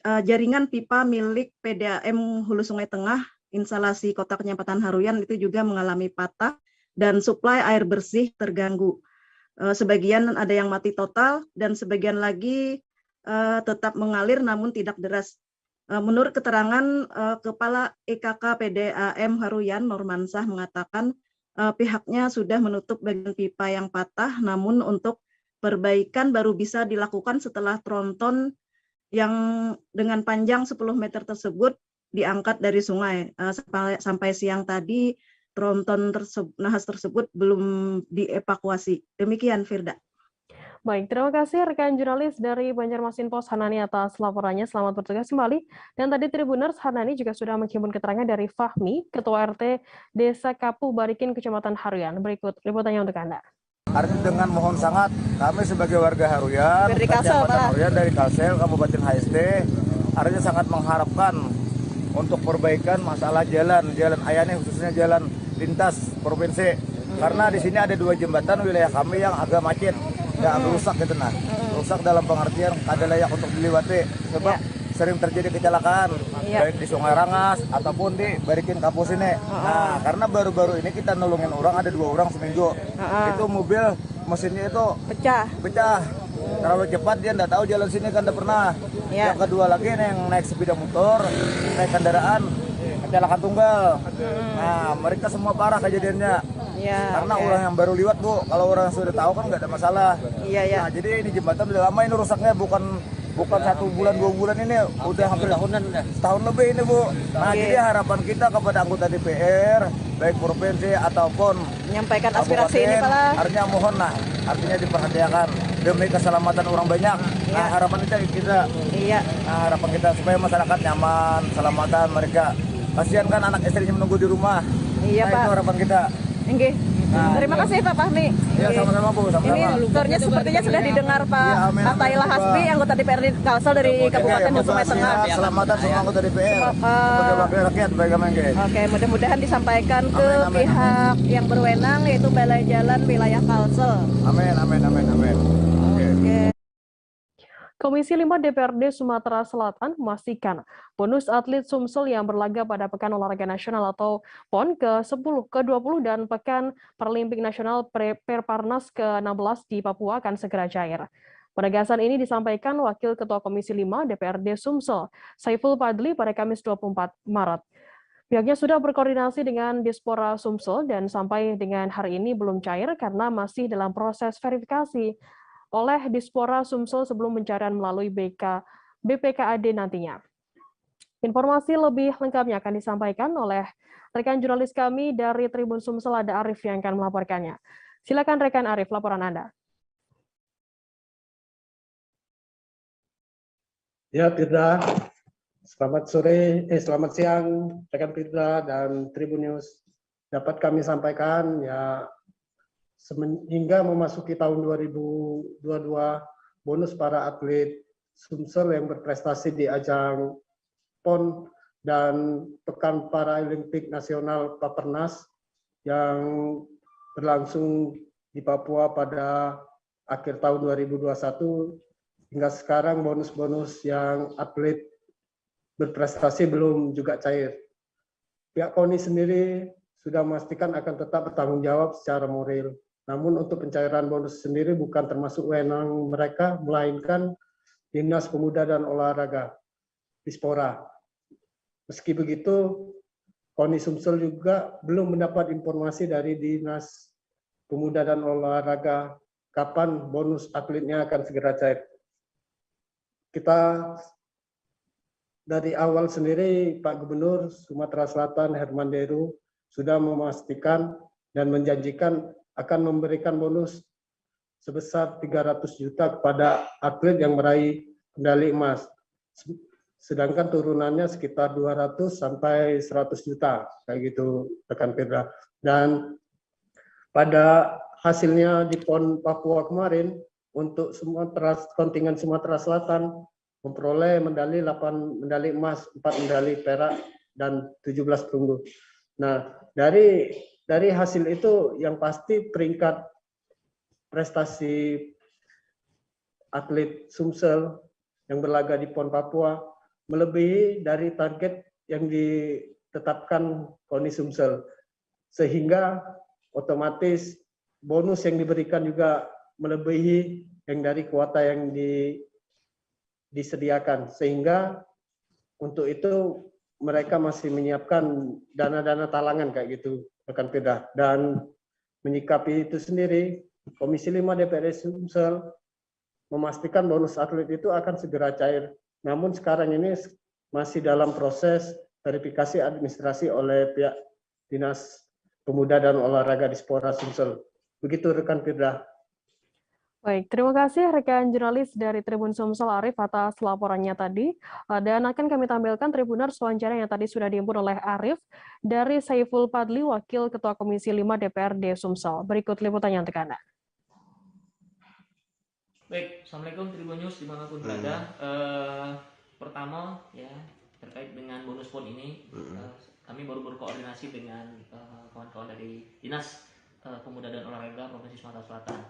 jaringan pipa milik PDAM Hulu Sungai Tengah, instalasi Kota Kecamatan Haruyan itu juga mengalami patah dan suplai air bersih terganggu. Sebagian ada yang mati total dan sebagian lagi tetap mengalir namun tidak deras. Menurut keterangan Kepala EKK PDAM Haruyan Nurmansah mengatakan pihaknya sudah menutup bagian pipa yang patah, namun untuk perbaikan baru bisa dilakukan setelah tronton yang dengan panjang 10 meter tersebut diangkat dari sungai. Sampai siang tadi tronton nahas tersebut belum dievakuasi. Demikian Firda. Baik, terima kasih rekan jurnalis dari Banjarmasin Pos Hanani atas laporannya. Selamat bertugas kembali. Dan tadi Tribuners, Hanani juga sudah menghimpun keterangan dari Fahmi, Ketua RT Desa Kapuh Barikin, Kecamatan Haruyan. Berikut liputannya untuk Anda. Artinya dengan mohon sangat, kami sebagai warga Haruyan, Kecamatan Haruyan dari Kalsel, Kabupaten HST, artinya sangat mengharapkan untuk perbaikan masalah jalan Ayani, khususnya jalan lintas provinsi. Karena di sini ada 2 jembatan wilayah kami yang agak macet. Ya, rusak gitu nah. Rusak dalam pengertian kada layak untuk dilewati sebab sering terjadi kecelakaan baik di Sungai Rangas ataupun di Barikin Kapuh sini. Nah, karena baru-baru ini kita nolongin orang, ada 2 orang seminggu. Itu mobil mesinnya itu pecah. Terlalu cepat, dia enggak tahu jalan sini kan enggak pernah. Yang kedua lagi yang naik sepeda motor, naik kendaraan kecelakaan tunggal. Nah, mereka semua parah kejadiannya. Karena orang yang baru liwat, Bu, kalau orang yang sudah tahu kan nggak ada masalah. Nah, jadi ini jembatan udah lama ini rusaknya, bukan 1 bulan 2 bulan ini, udah hampir setahun lebih ini, Bu. Nah, jadi harapan kita kepada anggota DPR baik provinsi ataupun menyampaikan aspirasi ini artinya mohon lah, artinya diperhatikan demi keselamatan orang banyak. Nah, harapan kita harapan kita supaya masyarakat nyaman, keselamatan mereka. Kasihan kan anak istrinya menunggu di rumah. Nah, Pak. Itu harapan kita. Terima kasih Pak Fahmi. Ya, sama-sama Bu. Ini tuturnya sepertinya sudah didengar Pak Atailah Hasbi, anggota DPRD Kalsel dari Kabupaten Sungai Tengah. Selamatan semua anggota DPR. Sebagai wakil rakyat, baik Oke, mudah-mudahan disampaikan ke pihak yang berwenang yaitu Balai Jalan Wilayah Kalsel. Amin. Komisi 5 DPRD Sumatera Selatan memastikan bonus atlet Sumsel yang berlaga pada Pekan Olahraga Nasional atau PON ke-10, ke-20, dan Pekan Paralimpik Nasional Perparnas ke-16 di Papua akan segera cair. Penegasan ini disampaikan Wakil Ketua Komisi 5 DPRD Sumsel, Saiful Fadli, pada Kamis 24 Maret. Pihaknya sudah berkoordinasi dengan Dispora Sumsel dan sampai dengan hari ini belum cair karena masih dalam proses verifikasi oleh Dispora Sumsel sebelum pencarian melalui BPKAD nantinya. Informasi lebih lengkapnya akan disampaikan oleh rekan jurnalis kami dari Tribun Sumsel, ada Arif yang akan melaporkannya. Silakan rekan Arif, laporan Anda. Ya, Firda. Selamat siang rekan Firda dan Tribun News. Dapat kami sampaikan ya, hingga memasuki tahun 2022, bonus para atlet Sumsel yang berprestasi di ajang PON dan Pekan Paralimpik Nasional Papernas yang berlangsung di Papua pada akhir tahun 2021, hingga sekarang bonus-bonus yang atlet berprestasi belum juga cair. Pihak KONI sendiri sudah memastikan akan tetap bertanggung jawab secara moral. Namun untuk pencairan bonus sendiri bukan termasuk wewenang mereka, melainkan Dinas Pemuda dan Olahraga, Dispora. Meski begitu, KONI Sumsel juga belum mendapat informasi dari Dinas Pemuda dan Olahraga kapan bonus atletnya akan segera cair. Kita dari awal sendiri, Pak Gubernur Sumatera Selatan Herman Deru sudah memastikan dan menjanjikan akan memberikan bonus sebesar 300 juta kepada atlet yang meraih medali emas. Sedangkan turunannya sekitar 200 sampai 100 juta, kayak gitu rekan Firda. Dan pada hasilnya di PON Papua kemarin untuk kontingen Sumatera Selatan memperoleh medali 8 medali emas, 4 medali perak, dan 17 perunggu. Nah, dari hasil itu yang pasti peringkat prestasi atlet Sumsel yang berlaga di PON Papua melebihi dari target yang ditetapkan KONI Sumsel, sehingga otomatis bonus yang diberikan juga melebihi yang dari kuota yang disediakan, sehingga untuk itu mereka masih menyiapkan dana-dana talangan kayak gitu, rekan Firda. Dan menyikapi itu sendiri, Komisi 5 DPRD Sumsel memastikan bonus atlet itu akan segera cair. Namun sekarang ini masih dalam proses verifikasi administrasi oleh pihak Dinas Pemuda dan Olahraga Dispora Sumsel. Begitu rekan Firda. Baik, terima kasih rekan jurnalis dari Tribun Sumsel Arif atas laporannya tadi. Dan akan kami tampilkan Tribuners wawancara yang tadi sudah dihimpun oleh Arif dari Saiful Fadli, Wakil Ketua Komisi 5 DPRD Sumsel. Berikut liputannya untuk Anda. Baik, Assalamualaikum Tribun News dimanapun berada. Pertama ya terkait dengan bonus PON ini, kami baru berkoordinasi dengan kawan-kawan dari Dinas Pemuda dan Olahraga Provinsi Sumatera Selatan.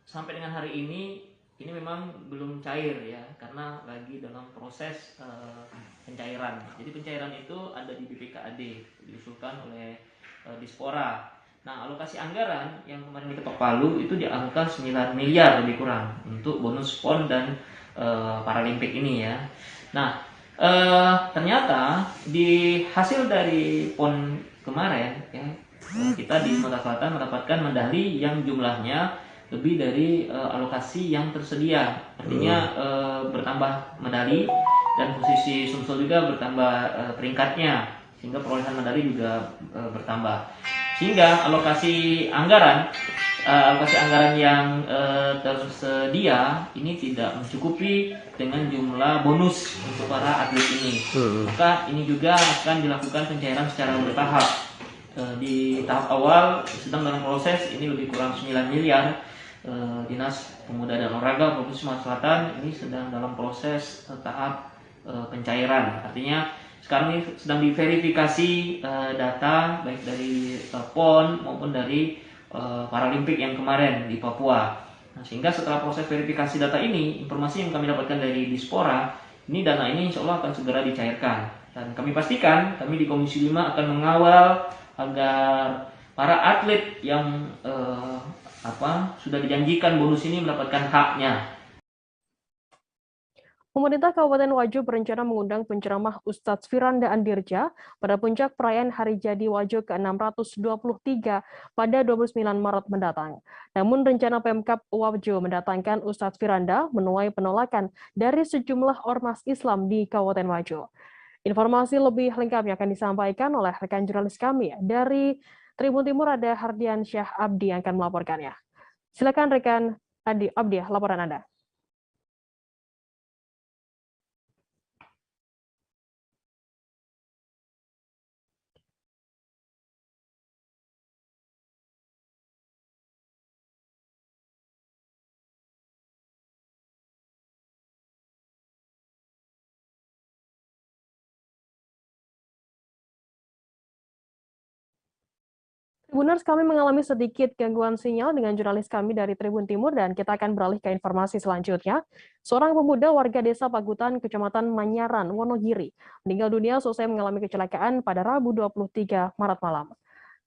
Sampai dengan hari ini memang belum cair ya, karena lagi dalam proses pencairan. Jadi pencairan itu ada di BPKAD, diusulkan oleh Dispora. Nah, alokasi anggaran yang kemarin diketok palu itu di angka 9 miliar lebih kurang untuk bonus PON dan Paralimpik ini ya. Nah, ternyata di hasil dari PON kemarin ya, kita di Sumatera Selatan mendapatkan medali yang jumlahnya lebih dari alokasi yang tersedia. Artinya bertambah medali dan posisi Sumsel juga bertambah peringkatnya, sehingga perolehan medali juga bertambah. Sehingga alokasi anggaran yang tersedia ini tidak mencukupi dengan jumlah bonus untuk para atlet ini. Maka ini juga akan dilakukan pencairan secara bertahap. Di tahap awal sedang dalam proses, ini lebih kurang 9 miliar. Dinas Pemuda dan Olahraga Provinsi Sumatera Selatan ini sedang dalam proses tahap pencairan. Artinya sekarang ini sedang diverifikasi data baik dari PON maupun dari Paralimpik yang kemarin di Papua. Nah, sehingga setelah proses verifikasi data ini, informasi yang kami dapatkan dari Dispora, ini dana ini insya Allah akan segera dicairkan. Dan kami pastikan, kami di Komisi 5 akan mengawal agar para atlet yang sudah dijanjikan bonus ini mendapatkan haknya. Pemerintah Kabupaten Wajo berencana mengundang penceramah Ustadz Firanda Andirja pada puncak perayaan Hari Jadi Wajo ke-623 pada 29 Maret mendatang. Namun rencana Pemkab Wajo mendatangkan Ustadz Firanda menuai penolakan dari sejumlah ormas Islam di Kabupaten Wajo. Informasi lebih lengkapnya akan disampaikan oleh rekan jurnalis kami dari Tribun Timur, ada Hardian Syah Abdi yang akan melaporkannya. Silakan rekan Abdi, laporan Anda. Tribuners, kami mengalami sedikit gangguan sinyal dengan jurnalis kami dari Tribun Timur dan kita akan beralih ke informasi selanjutnya. Seorang pemuda warga desa Pagutan, Kecamatan Manyaran, Wonogiri, meninggal dunia selesai mengalami kecelakaan pada Rabu 23 Maret malam.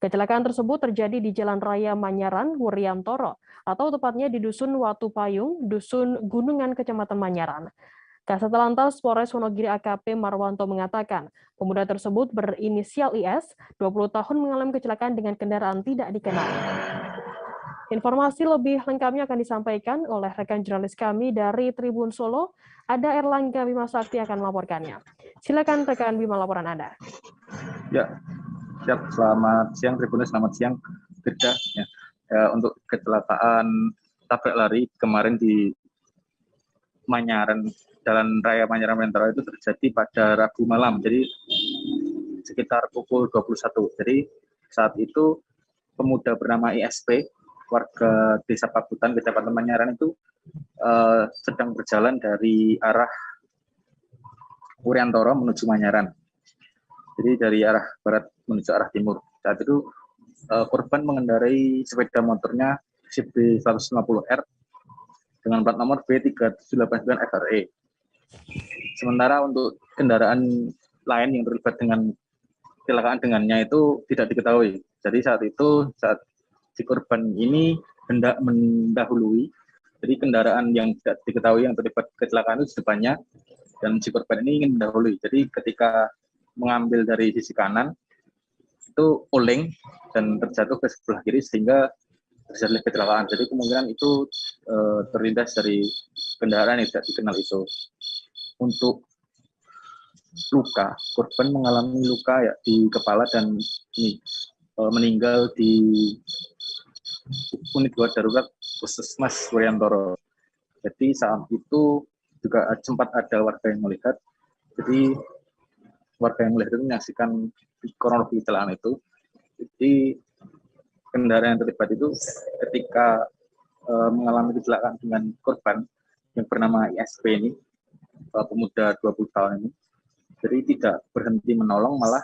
Kecelakaan tersebut terjadi di Jalan Raya Manyaran, Wuryantoro, atau tepatnya di Dusun Watu Payung, Dusun Gunungan, Kecamatan Manyaran. Kasat Lantas Polres Wonogiri AKP Marwanto mengatakan, pemuda tersebut berinisial IS, 20 tahun mengalami kecelakaan dengan kendaraan tidak dikenal. Informasi lebih lengkapnya akan disampaikan oleh rekan jurnalis kami dari Tribun Solo, ada Erlangga Bima Sakti akan melaporkannya. Silakan rekan Bima, laporan Anda. Ya, siap. Selamat siang Tribuners, selamat siang Firda. Untuk kecelakaan tabrak lari kemarin di Manyaran, Jalan Raya Manyaran Mentaro itu terjadi pada Rabu malam, jadi sekitar pukul 21. Jadi saat itu pemuda bernama ISP, warga Desa Pabutan, Kecamatan Manyaran itu sedang berjalan dari arah Wuryantoro menuju Manyaran. Jadi dari arah barat menuju arah timur. Saat itu korban mengendarai sepeda motornya CB 150R dengan plat nomor B3789FRE. Sementara untuk kendaraan lain yang terlibat dengan kecelakaan dengannya itu tidak diketahui. Jadi saat si korban ini hendak mendahului, jadi kendaraan yang tidak diketahui yang terlibat kecelakaan itu di depannya, dan si korban ini ingin mendahului. Jadi ketika mengambil dari sisi kanan, itu oleng dan terjatuh ke sebelah kiri sehingga terjadi kecelakaan. Jadi kemungkinan itu terlindas dari kendaraan yang tidak dikenal itu. Untuk luka, korban mengalami luka ya di kepala dan meninggal di unit gawat darurat Puskesmas Wuryantoro. Jadi saat itu juga sempat ada warga yang melihat. Jadi warga yang melihat itu menyaksikan kronologi kecelakaan itu. Jadi kendaraan yang terlibat itu ketika mengalami kecelakaan dengan korban yang bernama ISP ini, pemuda 20 tahun ini, jadi tidak berhenti menolong, malah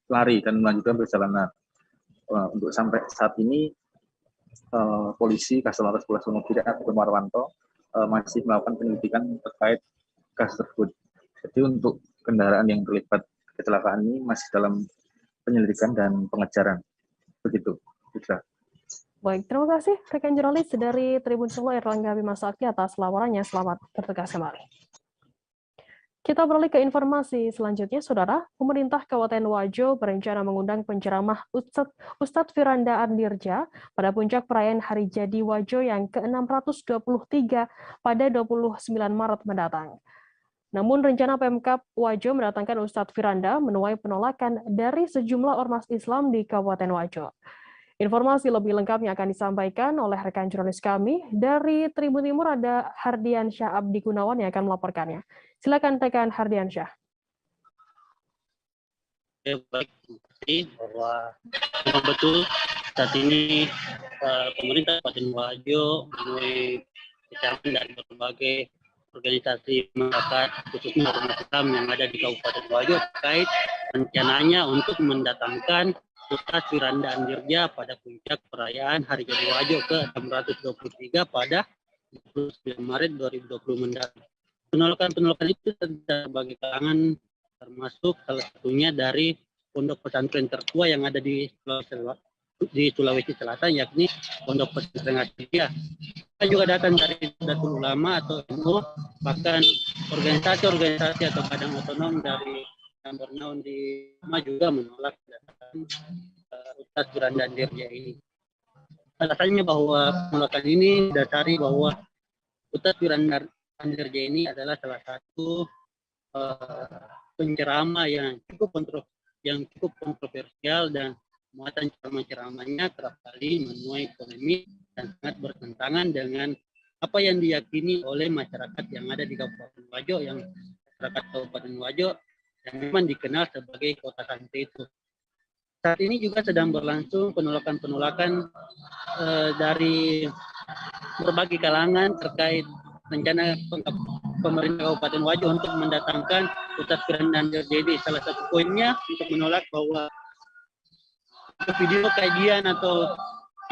lari dan melanjutkan perjalanan. Untuk sampai saat ini polisi Kasatlantas Polres Wonogiri Akbp Marwanto masih melakukan penyelidikan terkait kasus tersebut. Jadi untuk kendaraan yang terlibat kecelakaan ini masih dalam penyelidikan dan pengejaran. Begitu, bisa. Baik, terima kasih rekan jurnalis dari Tribun Solo Erlangga Bima Sakti atas laporannya. Selamat bertugas kembali. Kita beralih ke informasi selanjutnya, Saudara. Pemerintah Kabupaten Wajo berencana mengundang penceramah Ustadz Firanda Andirja pada puncak perayaan Hari Jadi Wajo yang ke-623 pada 29 Maret mendatang. Namun rencana Pemkab Wajo mendatangkan Ustadz Firanda menuai penolakan dari sejumlah ormas Islam di Kabupaten Wajo. Informasi lebih lengkapnya akan disampaikan oleh rekan jurnalis kami dari Tribun Timur, ada Hardiansyah Abdi Gunawan yang akan melaporkannya. Silakan rekan Hardiansyah. Baik, bahwa memang betul saat ini pemerintah Kabupaten Wajo melalui kecaman dari berbagai organisasi masyarakat khususnya ormas Islam yang ada di Kabupaten Wajo terkait rencananya untuk mendatangkan Ustadz Firanda Andirja pada puncak perayaan Hari Jadi Wajo ke-623 pada 29 Maret 2020 mendatang. Penolakan itu terjadi bagi kalangan, termasuk salah satunya dari pondok pesantren tertua yang ada di Sulawesi Selatan, yakni Pondok Pesantren Asyiah. Kita juga datang dari Nahdlatul Ulama atau NU, bahkan organisasi atau badan otonom dari Borneo di Lama juga menolak kedatangan Ustadz Firanda Andirja ini. Alasannya bahwa penolakan ini dasari bahwa Ustadz Firanda Andirja ini adalah salah satu penceramah yang cukup kontroversial, dan muatan ceramah-ceramahnya kerap kali menuai polemik dan sangat bertentangan dengan apa yang diyakini oleh masyarakat yang ada di Kabupaten Wajo, yang masyarakat Kabupaten Wajo yang memang dikenal sebagai kota santri itu. Saat ini juga sedang berlangsung penolakan-penolakan dari berbagai kalangan terkait rencana pemerintah Kabupaten Wajo untuk mendatangkan Ustadz Firanda Andirja. Salah satu poinnya untuk menolak bahwa video kajian atau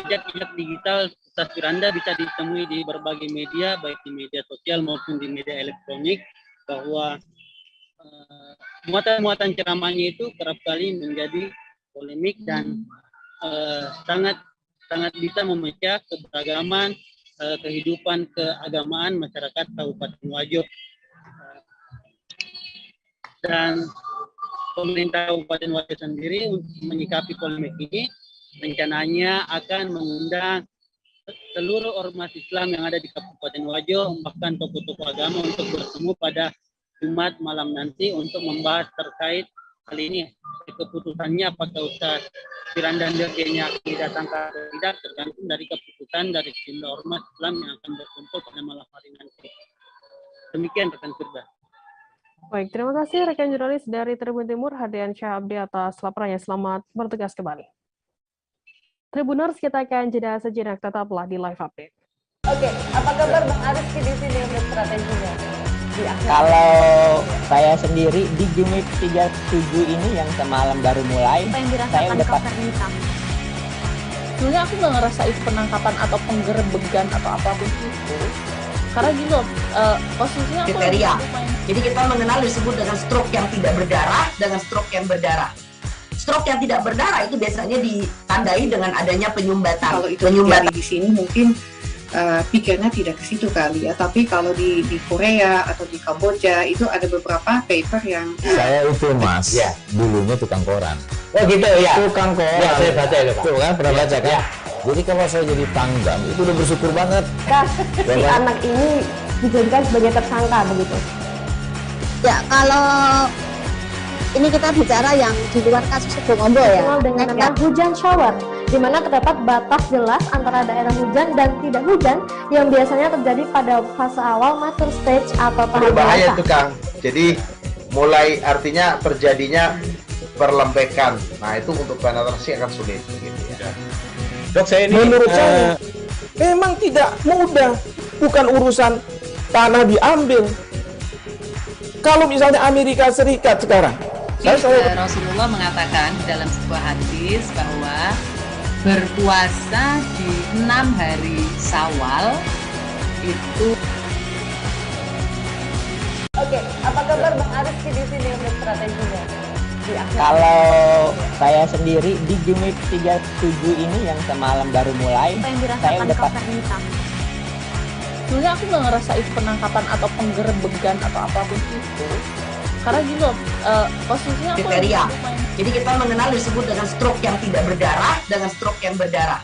jejak digital Ustadz Firanda bisa ditemui di berbagai media, baik di media sosial maupun di media elektronik, bahwa muatan-muatan ceramahnya itu kerap kali menjadi polemik dan sangat bisa memecah keberagaman kehidupan keagamaan masyarakat Kabupaten Wajo. Dan pemerintah Kabupaten Wajo sendiri untuk menyikapi polemik ini rencananya akan mengundang seluruh ormas Islam yang ada di Kabupaten Wajo, bahkan tokoh-tokoh agama untuk bertemu pada Jumat malam nanti untuk membahas terkait hal ini. Keputusannya apakah Ustadz Firanda Andirja akan didatangkan atau tidak tergantung dari keputusan dari sejumlah ormas Islam yang akan berkumpul pada malam hari nanti. Demikian rekan Firda. Baik, terima kasih rekan jurnalis dari Tribun Timur Hardiansyah Abdi atas laporannya. Selamat bertugas kembali. Tribuners, kita akan jeda sejenak, tetaplah di Live Update. Oke, apa kabar Bang Ariski di sini untuk strateginya? Kalau saya sendiri di Game Week 37 ini yang semalam baru mulai, Apa yang saya dirasakan udah Kak Fernita? Sebenarnya aku nggak ngerasa itu penangkapan atau penggerebegan atau apapun itu. Karena gini loh, posisinya aku kriteria. lagi main. Jadi kita mengenal disebut dengan stroke yang tidak berdarah dengan stroke yang berdarah. Stroke yang tidak berdarah itu biasanya ditandai dengan adanya penyumbatan. Kalau itu terjadi di sini mungkin pikirnya tidak ke situ kali ya. Tapi kalau di Korea atau di Kamboja itu ada beberapa paper yang Saya itu Mas, Ya. dulunya tukang koran. Oh gitu ya. Tukang koran. Ya, saya baca itu Pak. Tuh kan, pernah baca kan? Ya. Jadi kalau saya jadi tanggam, itu udah bersyukur banget. Si anak ini dijadikan sebagai tersangka begitu. Ya, kalau ini kita bicara yang di luar kasus Sebongombo ya. Dikenal dengan nama hujan shower, di mana terdapat batas jelas antara daerah hujan dan tidak hujan yang biasanya terjadi pada fase awal mature stage atau tahap Berbahaya dewasa. tuh Kang. Jadi mulai artinya terjadinya perlempekan. Nah itu untuk penetrasi akan sulit. Gitu ya. Dok, saya ini Menurut saya memang tidak mudah, bukan urusan tanah diambil. Kalau misalnya Amerika Serikat sekarang, Rasulullah mengatakan dalam sebuah hadis bahwa berpuasa di 6 hari Syawal itu. Oke, apa kabar Bang Ariski di sini untuk strateginya? Kalau saya sendiri di Game Week 37 ini yang semalam baru mulai, Apa yang saya dirasakan udah Kak Fernita? Sebenarnya aku nggak ngerasa itu penangkapan atau penggerebegan atau apapun itu. Karena gini loh, posisinya aku lagi kriteria. main. Jadi kita mengenal disebut dengan stroke yang tidak berdarah dengan stroke yang berdarah.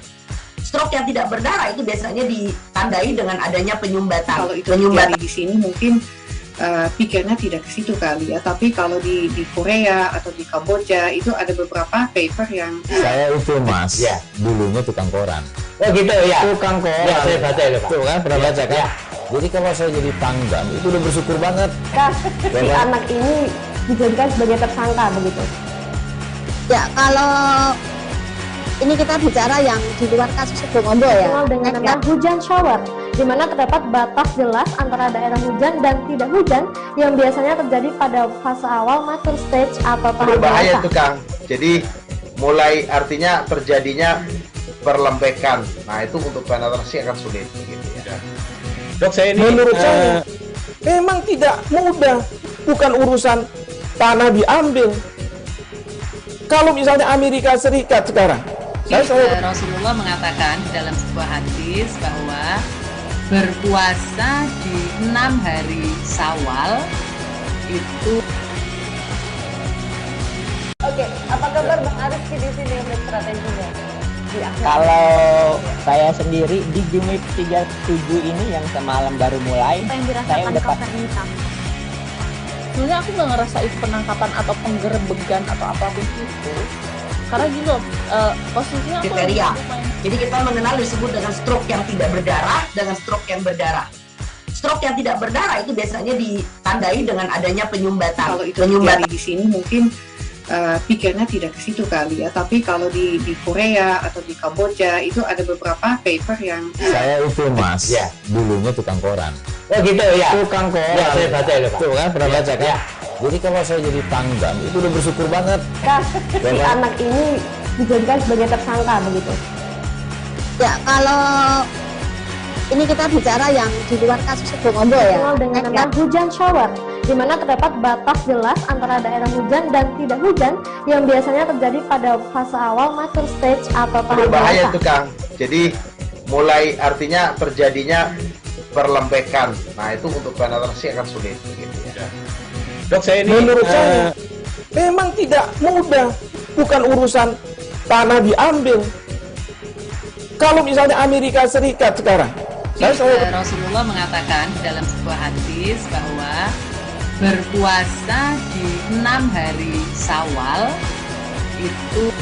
Stroke yang tidak berdarah itu biasanya ditandai dengan adanya penyumbatan. kalau itu terjadi di sini mungkin pikirnya tidak ke situ kali ya. Tapi kalau di Korea atau di Kamboja itu ada beberapa paper yang Saya itu Mas, Ya. dulunya tukang koran. Oh gitu ya. Tukang koran. Ya, saya baca itu Pak. Tuh kan, pernah baca kan? Ya. Jadi kalau saya jadi tanggam, itu udah bersyukur banget. Si anak ini dijadikan sebagai tersangka begitu. Ya, kalau ini kita bicara yang di luar kasus Sebongombo ya. Dikenal dengan nama hujan shower, di mana terdapat batas jelas antara daerah hujan dan tidak hujan yang biasanya terjadi pada fase awal mature stage atau tahap Berbahaya dewasa. tuh Kang. Jadi mulai artinya terjadinya perlempekan. Nah itu untuk penetrasi akan sulit. Gitu ya. Dok, saya ini menurut saya memang tidak mudah, bukan urusan tanah diambil. Kalau misalnya Amerika Serikat sekarang, Rasulullah mengatakan dalam sebuah hadis bahwa berpuasa di 6 hari Syawal itu. Oke, apa kabar Bang Ariski di sini untuk strateginya? Kalau saya sendiri di Game Week 37 ini yang semalam baru mulai, Apa yang saya dirasakan udah Kak Fernita? Sebenarnya aku nggak ngerasa itu penangkapan atau penggerebegan atau apapun itu. Karena gini loh, posisinya aku lagi kriteria. main. Jadi kita mengenal disebut dengan stroke yang tidak berdarah dengan stroke yang berdarah. Stroke yang tidak berdarah itu biasanya ditandai dengan adanya penyumbatan. kalau itu terjadi di sini mungkin pikirnya tidak ke situ kali ya. Tapi kalau di Korea atau di Kamboja itu ada beberapa paper yang Saya itu Mas, Ya. dulunya tukang koran. Oh gitu ya. Tukang koran. Ya, saya baca itu Pak. Tuh kan, pernah Ya. baca kan? Ya. Jadi kalau saya jadi tanggam, itu udah bersyukur banget. Si anak ini dijadikan sebagai tersangka begitu. Ya, kalau ini kita bicara yang di luar kasus Sebongombo ya. Dikenal dengan nama hujan shower, di mana terdapat batas jelas antara daerah hujan dan tidak hujan yang biasanya terjadi pada fase awal mature stage atau tahap Berbahaya dewasa. tuh Kang. Jadi mulai artinya terjadinya perlempekan. Nah itu untuk penetrasi akan sulit. Gitu ya. Dok, saya ini menurut saya memang tidak mudah, bukan urusan tanah diambil. Kalau misalnya Amerika Serikat sekarang, Rasulullah mengatakan dalam sebuah hadis bahwa berpuasa di 6 hari Syawal itu.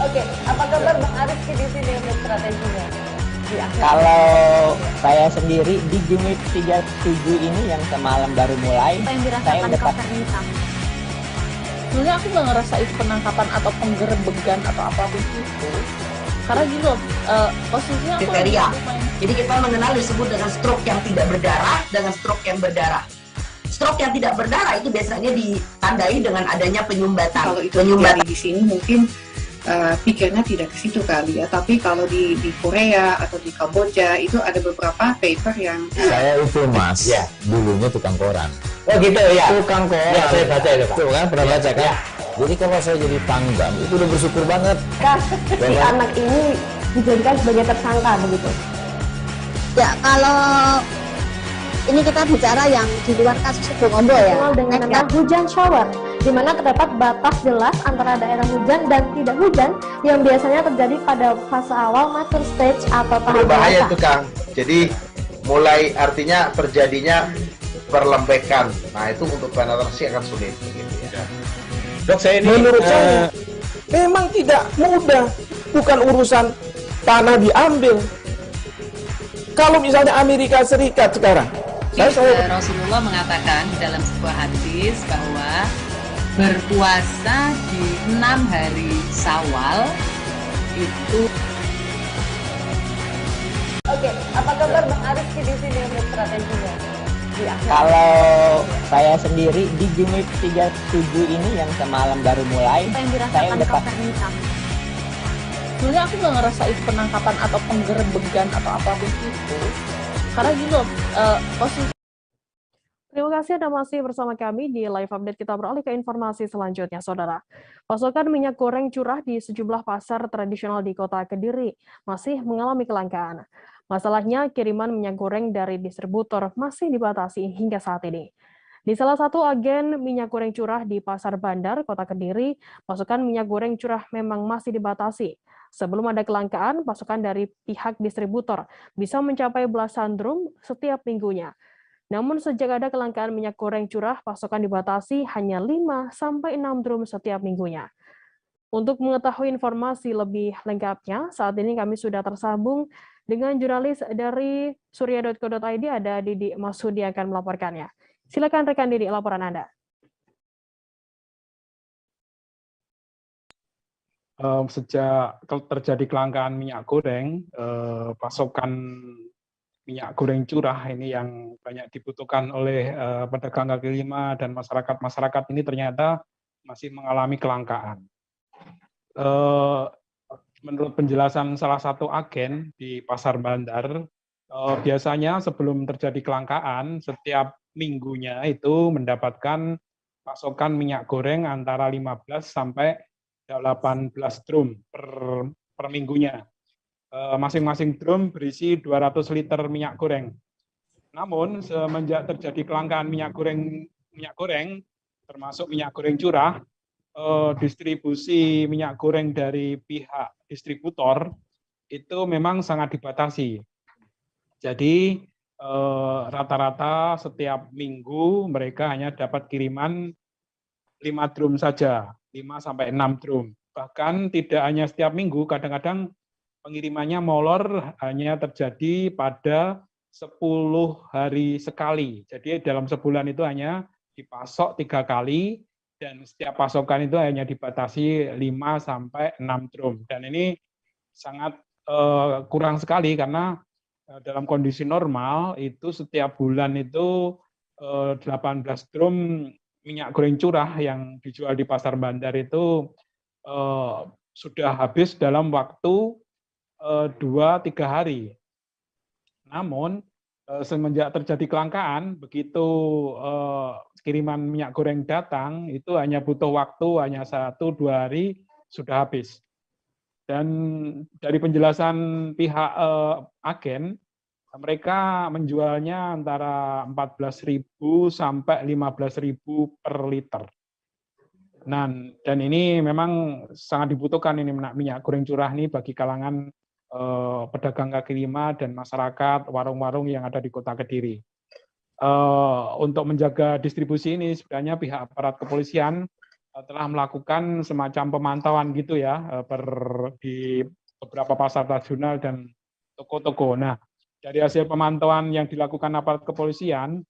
Oke, apa kabar Bang Ariski di sini untuk strateginya? Kalau saya sendiri di Game Week 37 ini yang semalam baru mulai, Apa yang saya dirasakan udah Kak Fernita? sebenarnya aku nggak ngerasa itu penangkapan atau penggerebegan atau apapun itu, karena gitu posisinya aku kriteria. Jadi kita mengenal disebut dengan stroke yang tidak berdarah dengan stroke yang berdarah. Stroke yang tidak berdarah itu biasanya ditandai dengan adanya penyumbatan. Kalau itu terjadi di sini mungkin pikirnya tidak ke situ kali ya, tapi kalau di Korea atau di Kamboja itu ada beberapa paper yang saya itu mas, dulunya tukang koran. Oh gitu ya. Tukang koran. Ya, saya baca itu Pak. Tuh kan, pernah baca kan? Jadi kalau saya jadi tanggam itu udah bersyukur banget. Si anak ini dijadikan sebagai tersangka begitu. Ya, kalau ini kita bicara yang di luar kasus Situbondo ya. Dengan nama hujan shower, di mana terdapat batas jelas antara daerah hujan dan tidak hujan yang biasanya terjadi pada fase awal mature stage atau tahap berbahaya dewasa. tuh Kang. Jadi mulai artinya terjadinya perlembekan. Nah itu untuk penetrasi akan sulit. Gitu ya. Dok, saya ini menurut saya memang tidak mudah, bukan urusan tanah diambil. Kalau misalnya Amerika Serikat sekarang, Rasulullah mengatakan dalam sebuah hadis bahwa berpuasa di 6 hari Syawal itu. Oke, apa kabar Bang Arifki di sini untuk strateginya? Kalau saya sendiri di Jumip 37 ini yang semalam baru mulai, saya udah pas. Sebenarnya aku nggak ngerasa itu penangkapan atau penggerebegan atau apapun itu, karena gitu posisi. Terima kasih Anda masih bersama kami di Live Update. Kita beralih ke informasi selanjutnya, Saudara. Pasokan minyak goreng curah di sejumlah pasar tradisional di Kota Kediri masih mengalami kelangkaan. Masalahnya, kiriman minyak goreng dari distributor masih dibatasi hingga saat ini. Di salah satu agen minyak goreng curah di Pasar Bandar, Kota Kediri, pasokan minyak goreng curah memang masih dibatasi. Sebelum ada kelangkaan, pasokan dari pihak distributor bisa mencapai belasan drum setiap minggunya. Namun sejak ada kelangkaan minyak goreng curah, pasokan dibatasi hanya 5-6 drum setiap minggunya. Untuk mengetahui informasi lebih lengkapnya, saat ini kami sudah tersambung dengan jurnalis dari surya.co.id, ada Didi Masudi yang akan melaporkannya. Silakan rekan Didi, laporan Anda. Sejak terjadi kelangkaan minyak goreng, pasokan minyak goreng curah ini yang banyak dibutuhkan oleh pedagang kaki lima dan masyarakat ini ternyata masih mengalami kelangkaan. Menurut penjelasan salah satu agen di Pasar Bandar, biasanya sebelum terjadi kelangkaan, setiap minggunya itu mendapatkan pasokan minyak goreng antara 15 sampai 18 drum per minggunya. Masing-masing drum berisi 200 liter minyak goreng. Namun semenjak terjadi kelangkaan minyak goreng termasuk minyak goreng curah, distribusi minyak goreng dari pihak distributor itu memang sangat dibatasi. Jadi rata-rata setiap minggu mereka hanya dapat kiriman 5 drum saja, 5-6 drum. Bahkan tidak hanya setiap minggu, kadang-kadang pengirimannya molor hanya terjadi pada 10 hari sekali. Jadi dalam sebulan itu hanya dipasok 3 kali, dan setiap pasokan itu hanya dibatasi 5-6 drum. Dan ini sangat kurang sekali karena dalam kondisi normal itu setiap bulan itu 18 drum minyak goreng curah yang dijual di Pasar Bandar itu sudah habis dalam waktu 2-3 hari. Namun semenjak terjadi kelangkaan, begitu kiriman minyak goreng datang, itu hanya butuh waktu hanya 1-2 hari sudah habis. Dan dari penjelasan pihak agen, mereka menjualnya antara 14.000 sampai 15.000 per liter. Nah, dan ini memang sangat dibutuhkan ini minyak goreng curah ini bagi kalangan pedagang kaki lima dan masyarakat warung-warung yang ada di Kota Kediri. Untuk menjaga distribusi ini sebenarnya pihak aparat kepolisian telah melakukan semacam pemantauan gitu ya di beberapa pasar tradisional dan toko-toko. Nah, dari hasil pemantauan yang dilakukan aparat kepolisian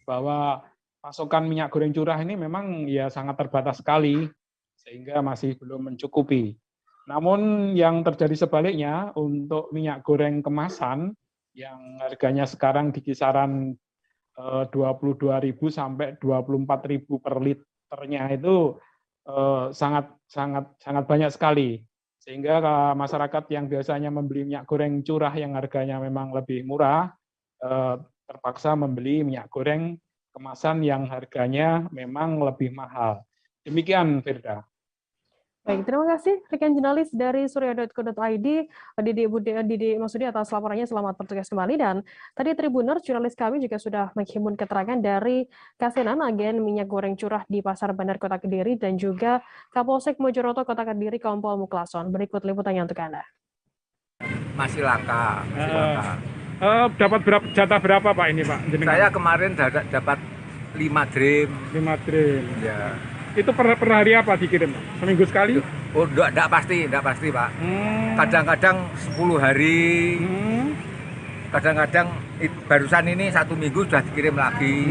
bahwa pasokan minyak goreng curah ini memang ya sangat terbatas sekali, sehingga masih belum mencukupi. Namun yang terjadi sebaliknya untuk minyak goreng kemasan yang harganya sekarang di kisaran 22.000 sampai 24.000 per liternya itu sangat banyak sekali. Sehingga masyarakat yang biasanya membeli minyak goreng curah yang harganya memang lebih murah terpaksa membeli minyak goreng kemasan yang harganya memang lebih mahal. Demikian, Firda. Baik, terima kasih rekan jurnalis dari surya.co.id, Didi Masudi atas laporannya. Selamat bertugas kembali. Dan tadi Tribuners, jurnalis kami juga sudah menghimpun keterangan dari Kasenan, agen minyak goreng curah di Pasar Bandar Kota Kediri, dan juga Kapolsek Mojoroto Kota Kediri, Kompol Muklason. Berikut liputannya untuk Anda. Masih langka. Dapat jatah berapa Pak ini Pak? Saya kemarin dapat 5 drim. 5 drim. Ya. Itu per hari apa dikirim? Seminggu sekali? Oh, enggak pasti Pak. Kadang-kadang 10 hari. Kadang-kadang barusan ini 1 minggu sudah dikirim lagi.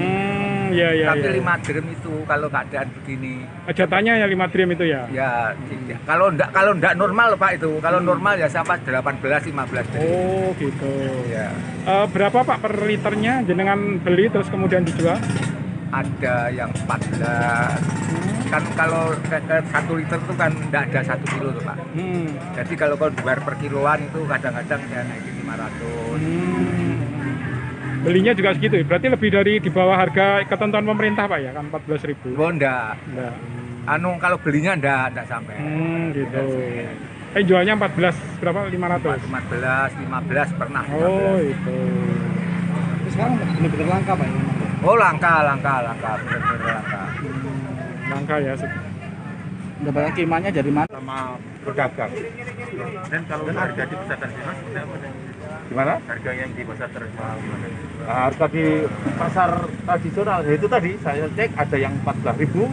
Tapi 5 drim itu kalau keadaan begini. Jatahnya ya 5 drim itu ya? Ya, kalau enggak normal Pak itu. Kalau normal ya sampai 18-15 drim. Oh, gitu. Ya. Berapa Pak per liternya jenengan beli terus kemudian dijual? Ada yang 14. Kan kalau 1 liter itu kan enggak ada 1 kilo tuh Pak. Jadi kalau jual per kiloan itu kadang-kadang saya naikin 500. Belinya juga segitu, berarti lebih dari di bawah harga ketentuan pemerintah Pak ya, kan 14.000. Oh enggak. Kalau belinya enggak sampai. Gitu. Jualnya 14 berapa? 500? 15 pernah. Oh itu. Sekarang benar-benar langka Pak ya? Oh langka, benar-benar langka. Langka ya. Dapat kirimannya dari mana? Sama pedagang. Dan kalau harga di pasar tradisional gimana? Harga yang di pasar tradisional gimana? Nah, harga di pasar tradisional itu tadi saya cek ada yang 14.000,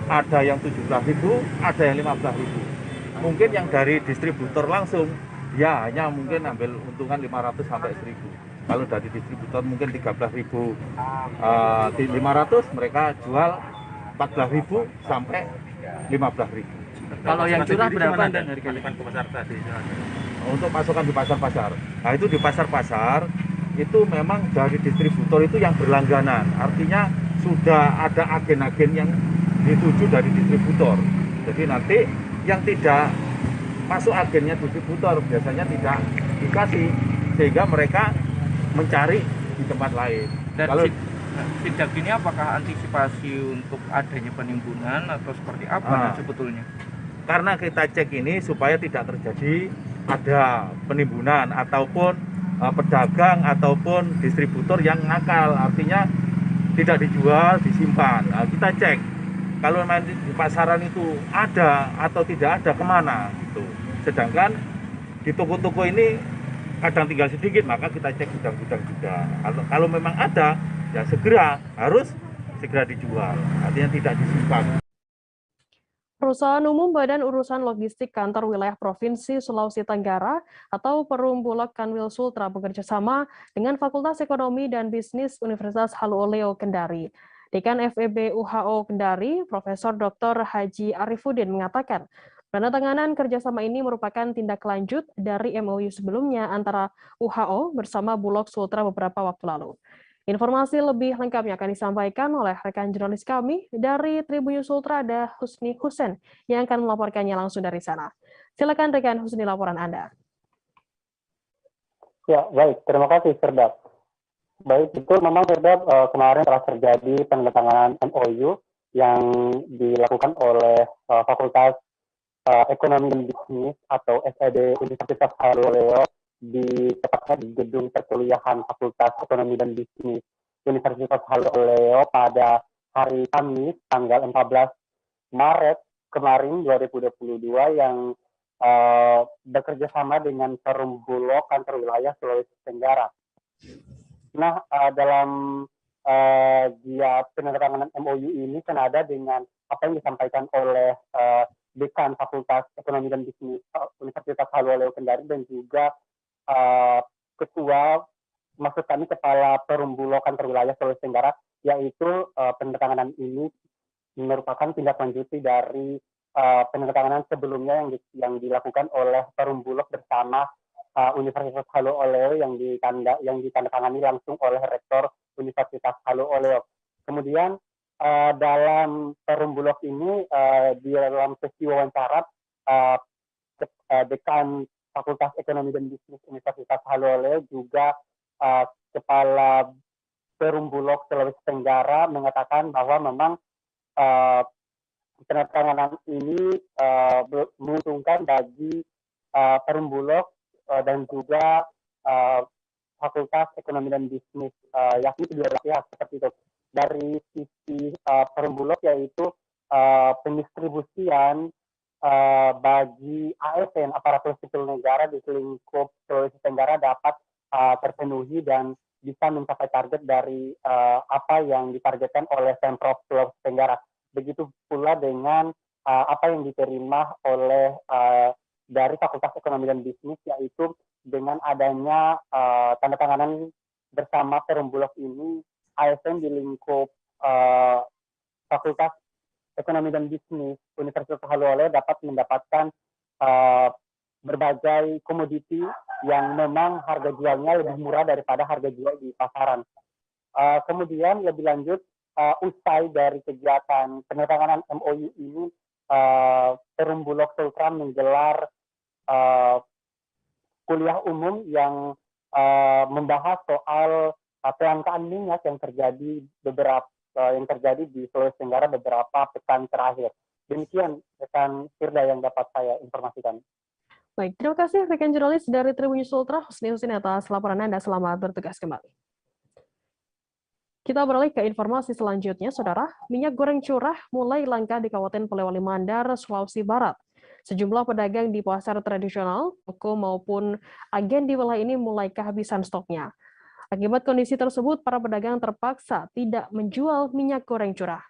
ada yang 17.000, ada yang 15.000. Mungkin yang dari distributor langsung dia hanya mungkin ambil untungan 500 sampai 1.000. Kalau dari distributor mungkin 13.000, 500 mereka jual 14.000 sampai 15.000. Kalau yang curah berapa dan harganya ke pasar tadi? Untuk pasokan di pasar-pasar. Nah itu di pasar-pasar itu memang dari distributor itu yang berlangganan. Artinya sudah ada agen-agen yang dituju dari distributor. Jadi nanti yang tidak masuk agennya distributor biasanya tidak dikasih, sehingga mereka mencari di tempat lain. Dan kalau sidak ini apakah antisipasi untuk adanya penimbunan atau seperti apa sebetulnya? Karena kita cek ini supaya tidak terjadi ada penimbunan ataupun pedagang ataupun distributor yang nakal, artinya tidak dijual, disimpan. Nah, kita cek kalau nanti di pasaran itu ada atau tidak ada kemana gitu. Sedangkan di toko-toko ini kadang tinggal sedikit, maka kita cek gudang-gudang juga. Kalau memang ada, ya harus segera dijual, artinya tidak disimpan. Perusahaan Umum Badan Urusan Logistik Kantor Wilayah Provinsi Sulawesi Tenggara atau Perum Bulog Kanwil Sultra bekerja sama dengan Fakultas Ekonomi dan Bisnis Universitas Haluoleo Kendari. Dekan FEB UHO Kendari, Profesor Dr. Haji Arifuddin mengatakan, penandatanganan kerjasama ini merupakan tindak lanjut dari MOU sebelumnya antara UHO bersama Bulog Sultra beberapa waktu lalu. Informasi lebih lengkapnya akan disampaikan oleh rekan jurnalis kami dari Tribun News Sultra, ada Husni Husen yang akan melaporkannya langsung dari sana. Silakan rekan Husni, laporan Anda. Ya, baik. Terima kasih, Firdab. Baik, betul memang Firdab, kemarin telah terjadi penandatanganan MOU yang dilakukan oleh Fakultas Ekonomi dan Bisnis atau FEB Universitas Haluoleo tepatnya di gedung perkuliahan Fakultas Ekonomi dan Bisnis Universitas Haluoleo pada hari Kamis tanggal 14 Maret kemarin 2022 yang bekerja sama dengan Perum Bulog Kantor Wilayah Sulawesi Tenggara. Nah, dalam penandatanganan MOU ini senada dengan apa yang disampaikan oleh Dekan Fakultas Ekonomi dan Bisnis Universitas Haluoleo Kendari dan juga Ketua, maksud kami Kepala Perum Bulog Kantor Wilayah Sulawesi Tenggara, yaitu penandatanganan ini merupakan tindak lanjuti dari penandatanganan sebelumnya yang dilakukan oleh Perum Bulog bersama Universitas Halu Oleo yang ditandatangani langsung oleh Rektor Universitas Halu Oleo. Kemudian dalam Perum Bulog ini di dalam sesi wawancara Dekan Fakultas Ekonomi dan Bisnis Universitas Halu Oleo juga Kepala Perum Bulog Sulawesi Tenggara mengatakan bahwa memang penandatanganan ini menguntungkan bagi Perum Bulog dan juga Fakultas Ekonomi dan Bisnis, yakni kedua belah pihak seperti itu. Dari sisi Perum Bulog yaitu pendistribusian bagi ASN aparatur sipil negara di lingkup Sulawesi Tenggara dapat terpenuhi dan bisa mencapai target dari apa yang ditargetkan oleh Pemprov Sulawesi Tenggara. Begitu pula dengan apa yang diterima oleh dari Fakultas Ekonomi dan Bisnis, yaitu dengan adanya tanda tanganan bersama Perum Bulog ini, ASN di lingkup Fakultas Ekonomi dan Bisnis Universitas Halu Oleo dapat mendapatkan berbagai komoditi yang memang harga jualnya lebih murah daripada harga jual di pasaran. Kemudian lebih lanjut, usai dari kegiatan penandatanganan MOU ini, Perum Bulog Sultra menggelar kuliah umum yang membahas soal kelangkaan minyak yang terjadi di Sulawesi Tenggara beberapa pekan terakhir. Demikian rekan Firda yang dapat saya informasikan. Baik, terima kasih rekan jurnalis dari Tribun News Ultra, Husni Husin atas laporan Anda. Selamat bertugas kembali. Kita beralih ke informasi selanjutnya, Saudara. Minyak goreng curah mulai langka di Kabupaten Polewali Mandar, Sulawesi Barat. Sejumlah pedagang di pasar tradisional, toko maupun agen di wilayah ini mulai kehabisan stoknya. Akibat kondisi tersebut, para pedagang terpaksa tidak menjual minyak goreng curah.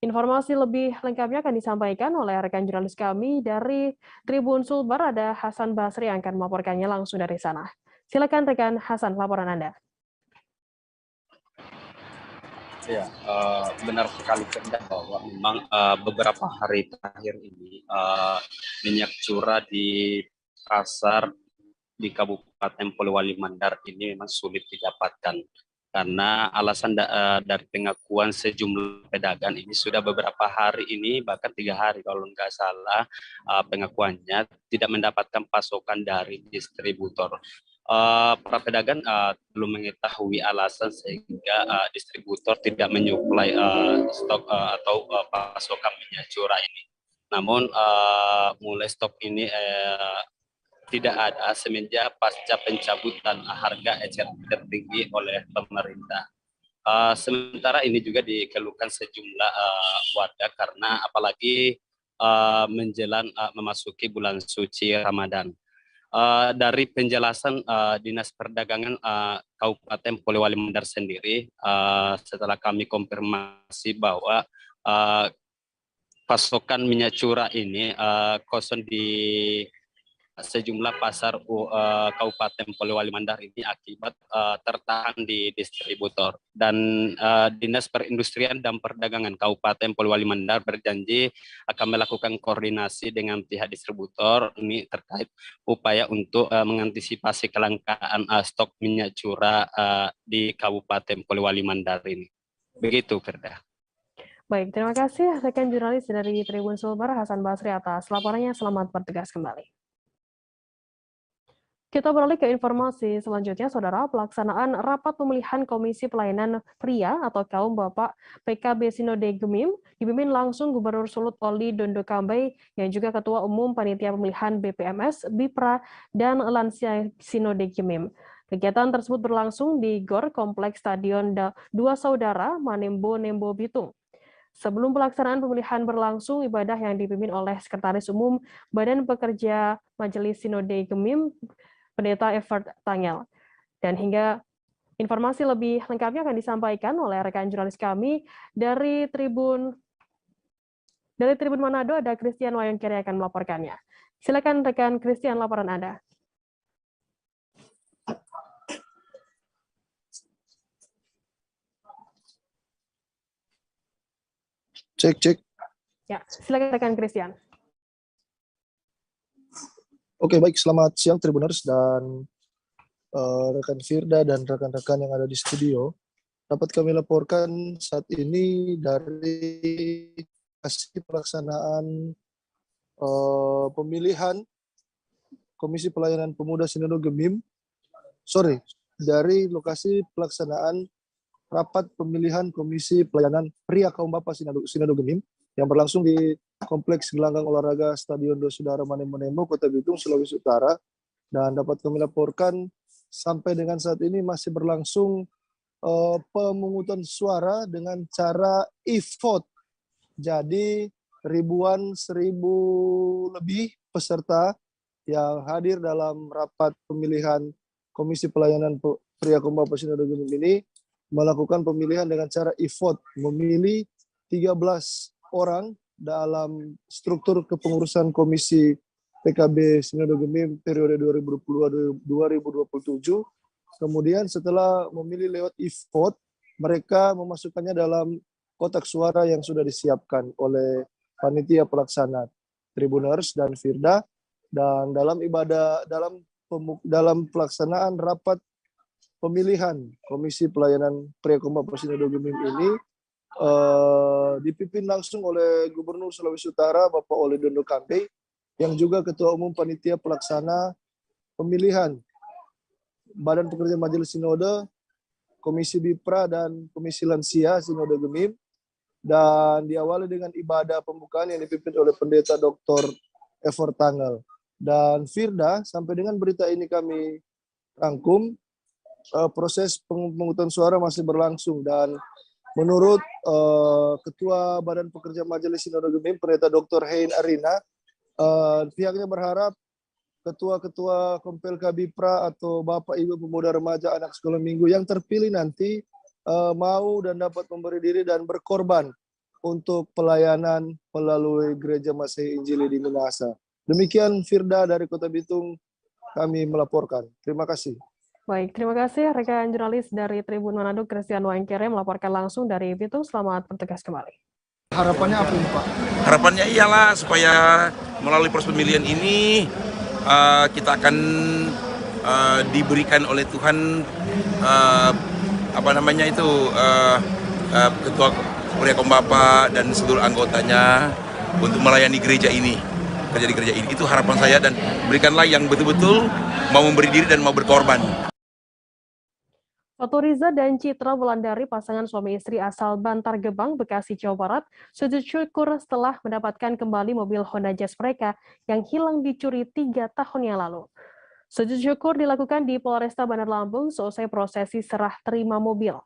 Informasi lebih lengkapnya akan disampaikan oleh rekan jurnalis kami dari Tribun Sulbar, ada Hasan Basri yang akan melaporkannya langsung dari sana. Silakan rekan Hasan, laporan Anda. Ya, benar sekali bahwa memang beberapa hari terakhir ini minyak curah di pasar di Kabupaten Polewali Mandar ini memang sulit didapatkan karena alasan dari pengakuan sejumlah pedagang ini sudah beberapa hari ini, bahkan 3 hari kalau nggak salah pengakuannya tidak mendapatkan pasokan dari distributor. Para pedagang belum mengetahui alasan sehingga distributor tidak menyuplai stok atau pasokan minyak curah ini. Namun mulai stok ini tidak ada semenjak pasca pencabutan harga eceran tertinggi oleh pemerintah. Sementara ini juga dikeluhkan sejumlah warga karena apalagi menjelang memasuki bulan suci Ramadan. Dari penjelasan Dinas Perdagangan Kabupaten Polewali Mandar sendiri, setelah kami konfirmasi bahwa pasokan minyak curah ini kosong di sejumlah pasar Kabupaten Polewali Mandar ini akibat tertahan di distributor. Dan Dinas Perindustrian dan Perdagangan Kabupaten Polewali Mandar berjanji akan melakukan koordinasi dengan pihak distributor ini terkait upaya untuk mengantisipasi kelangkaan stok minyak curah di Kabupaten Polewali Mandar ini. Begitu, Firda. Baik, terima kasih rekan jurnalis dari Tribun Sulbar, Hasan Basri atas laporannya. Selamat bertugas kembali. Kita beralih ke informasi selanjutnya, Saudara. Pelaksanaan rapat pemilihan Komisi Pelayanan Pria atau kaum Bapak PKB Sinode Gemim dipimpin langsung Gubernur Sulut Oli Dondo Kambai yang juga Ketua Umum Panitia Pemilihan BPMS, BIPRA, dan Lansia Sinode Gemim. Kegiatan tersebut berlangsung di GOR Kompleks Stadion Dua Saudara, Manembo, Nembo, Bitung. Sebelum pelaksanaan pemilihan berlangsung, ibadah yang dipimpin oleh Sekretaris Umum Badan Pekerja Majelis Sinode Gemim, Pendeta Evert Tangel. Dan hingga informasi lebih lengkapnya akan disampaikan oleh rekan jurnalis kami dari Tribun Manado, ada Christian Wayongkiri yang akan melaporkannya. Silakan rekan Christian, laporan Anda. Cek. Ya, silakan rekan Christian. Oke, baik. Selamat siang Tribuners dan rekan Firda dan rekan-rekan yang ada di studio. Dapat kami laporkan saat ini dari hasil pelaksanaan pemilihan Komisi Pelayanan Pemuda Sinode Gemim. Dari lokasi pelaksanaan rapat pemilihan Komisi Pelayanan Pria Kaum Bapa Sinode Gemim yang berlangsung di Kompleks Gelanggang Olahraga Stadion Dosudara Manemo, Kota Bitung, Sulawesi Utara. Dan dapat kami laporkan sampai dengan saat ini masih berlangsung pemungutan suara dengan cara e-vote. Jadi seribu lebih peserta yang hadir dalam rapat pemilihan Komisi Pelayanan Pria Kaum Bapa Sinode Gemim ini melakukan pemilihan dengan cara e-vote, memilih 13 orang dalam struktur kepengurusan Komisi PKB Sinode Gemim periode 2022-2027. Kemudian setelah memilih lewat e-vote, mereka memasukkannya dalam kotak suara yang sudah disiapkan oleh panitia pelaksana Tribuners dan Firda. Dan dalam pelaksanaan rapat pemilihan Komisi Pelayanan Pria Kaum Bapa Sinode Gemim ini dipimpin langsung oleh Gubernur Sulawesi Utara Bapak Oli Dondo Kambe, yang juga Ketua Umum Panitia Pelaksana Pemilihan Badan Pekerja Majelis Sinode, Komisi Bipra dan Komisi Lansia Sinode Gemim, dan diawali dengan ibadah pembukaan yang dipimpin oleh Pendeta Dr. Ever Tanggal. Dan Firda, sampai dengan berita ini kami rangkum, proses pemungutan suara masih berlangsung, dan menurut Ketua Badan Pekerja Majelis Sinode Gemim, Pendeta Dr. Hein Arina, pihaknya berharap ketua-ketua Kompelka Bipra atau Bapak Ibu Pemuda Remaja Anak Sekolah Minggu yang terpilih nanti mau dan dapat memberi diri dan berkorban untuk pelayanan melalui Gereja Masehi Injili di Minahasa. Demikian Firda dari Kota Bitung, kami melaporkan. Terima kasih. Baik, terima kasih rekan jurnalis dari Tribun Manado Christian Wangkere melaporkan langsung dari Bitung. Selamat bertugas kembali. Harapannya apa ini, Pak? Harapannya ialah supaya melalui proses pemilihan ini kita akan diberikan oleh Tuhan Ketua Pria Kaum Bapa dan seluruh anggotanya untuk melayani gereja ini. Kerja di gereja ini, itu harapan saya, dan berikanlah yang betul-betul mau memberi diri dan mau berkorban. Foto Riza dan Citra Wulandari, pasangan suami istri asal Bantar Gebang, Bekasi, Jawa Barat, sujud syukur setelah mendapatkan kembali mobil Honda Jazz mereka yang hilang dicuri 3 tahun yang lalu. Sujud syukur dilakukan di Polresta Bandar Lampung seusai prosesi serah terima mobil.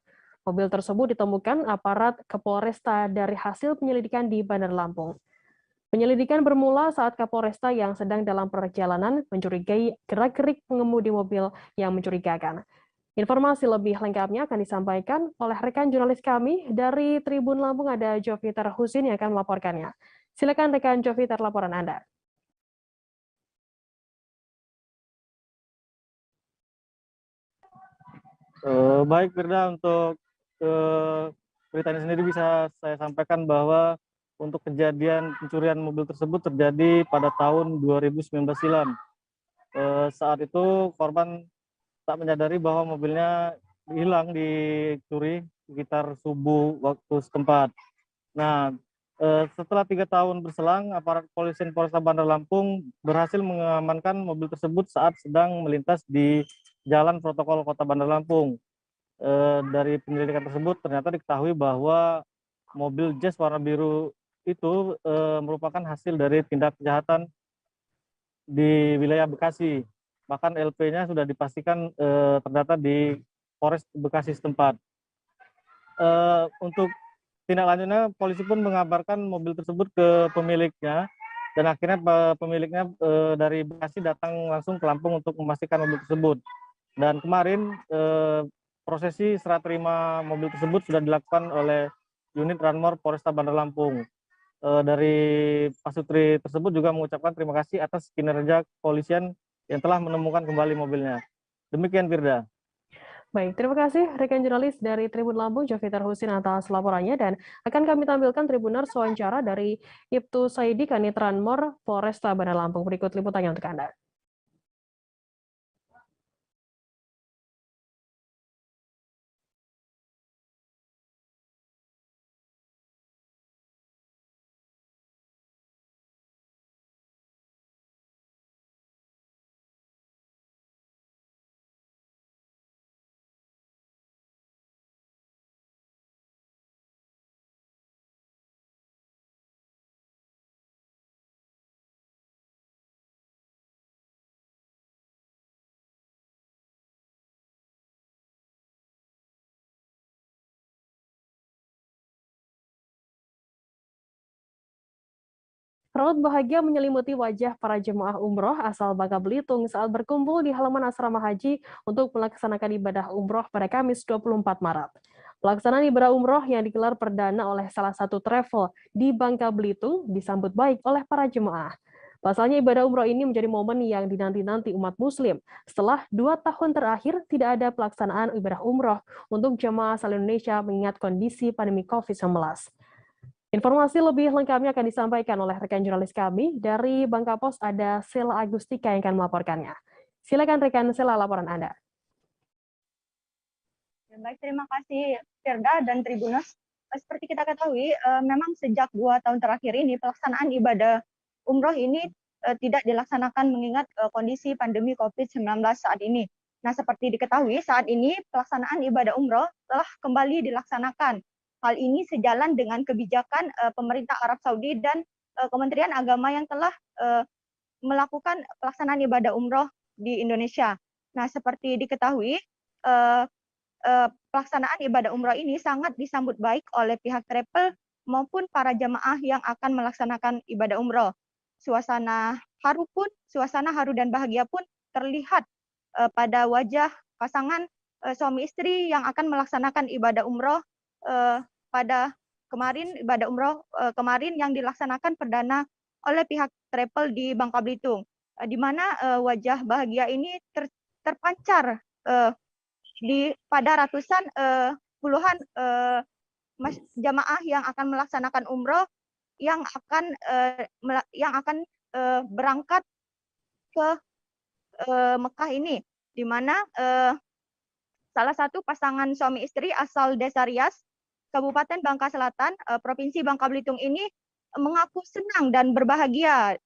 Mobil tersebut ditemukan aparat Kapolresta dari hasil penyelidikan di Bandar Lampung. Penyelidikan bermula saat Kapolresta yang sedang dalam perjalanan mencurigai gerak-gerik pengemudi mobil yang mencurigakan. Informasi lebih lengkapnya akan disampaikan oleh rekan jurnalis kami dari Tribun Lampung, ada Jovitar Husin yang akan melaporkannya. Silakan rekan Jovitar, laporan Anda. Baik, Firda, untuk berita ini sendiri bisa saya sampaikan bahwa untuk kejadian pencurian mobil tersebut terjadi pada tahun 2019 silam. Saat itu korban tak menyadari bahwa mobilnya hilang dicuri sekitar subuh waktu setempat. Nah, setelah 3 tahun berselang, aparat kepolisian Polresta Bandar Lampung berhasil mengamankan mobil tersebut saat sedang melintas di Jalan Protokol Kota Bandar Lampung. Dari penyelidikan tersebut ternyata diketahui bahwa mobil Jazz warna biru itu merupakan hasil dari tindak kejahatan di wilayah Bekasi. Bahkan LP-nya sudah dipastikan terdata di Polres Bekasi setempat. Untuk tindak lanjutnya, polisi pun mengabarkan mobil tersebut ke pemiliknya, dan akhirnya pemiliknya dari Bekasi datang langsung ke Lampung untuk memastikan mobil tersebut. Dan kemarin prosesi serah terima mobil tersebut sudah dilakukan oleh unit Ranmor Polresta Bandar Lampung. Dari Pasutri tersebut juga mengucapkan terima kasih atas kinerja kepolisian yang telah menemukan kembali mobilnya. Demikian, Firda. Baik, terima kasih rekan jurnalis dari Tribun Lampung, Jovitar Husin atas laporannya, dan akan kami tampilkan Tribuners wawancara dari Ibtu Saidi Kanit Ranmor Polresta Bandar Lampung. Berikut liputannya untuk Anda. Raut bahagia menyelimuti wajah para jemaah umroh asal Bangka Belitung saat berkumpul di halaman asrama haji untuk melaksanakan ibadah umroh pada Kamis 24 Maret. Pelaksanaan ibadah umroh yang digelar perdana oleh salah satu travel di Bangka Belitung disambut baik oleh para jemaah. Pasalnya ibadah umroh ini menjadi momen yang dinanti-nanti umat muslim setelah 2 tahun terakhir tidak ada pelaksanaan ibadah umroh untuk jemaah asal Indonesia mengingat kondisi pandemi COVID-19. Informasi lebih lengkapnya akan disampaikan oleh rekan jurnalis kami dari Bangka Pos, ada Sela Agustika yang akan melaporkannya. Silakan rekan Sela, laporan Anda. Baik, terima kasih Firda dan Tribuners. Seperti kita ketahui, memang sejak 2 tahun terakhir ini pelaksanaan ibadah umroh ini tidak dilaksanakan mengingat kondisi pandemi COVID-19 saat ini. Nah, seperti diketahui saat ini pelaksanaan ibadah umroh telah kembali dilaksanakan. Hal ini sejalan dengan kebijakan pemerintah Arab Saudi dan Kementerian Agama yang telah melakukan pelaksanaan ibadah umroh di Indonesia. Nah, seperti diketahui, pelaksanaan ibadah umroh ini sangat disambut baik oleh pihak travel maupun para jamaah yang akan melaksanakan ibadah umroh. Suasana haru dan bahagia pun terlihat pada wajah pasangan suami istri yang akan melaksanakan ibadah umroh pada kemarin, ibadah umroh kemarin yang dilaksanakan perdana oleh pihak travel di Bangka Belitung, di mana wajah bahagia ini terpancar pada ratusan puluhan jamaah yang akan melaksanakan umroh yang akan berangkat ke Mekah ini, di mana salah satu pasangan suami istri asal Desa Rias, Kabupaten Bangka Selatan, Provinsi Bangka Belitung ini mengaku senang dan berbahagia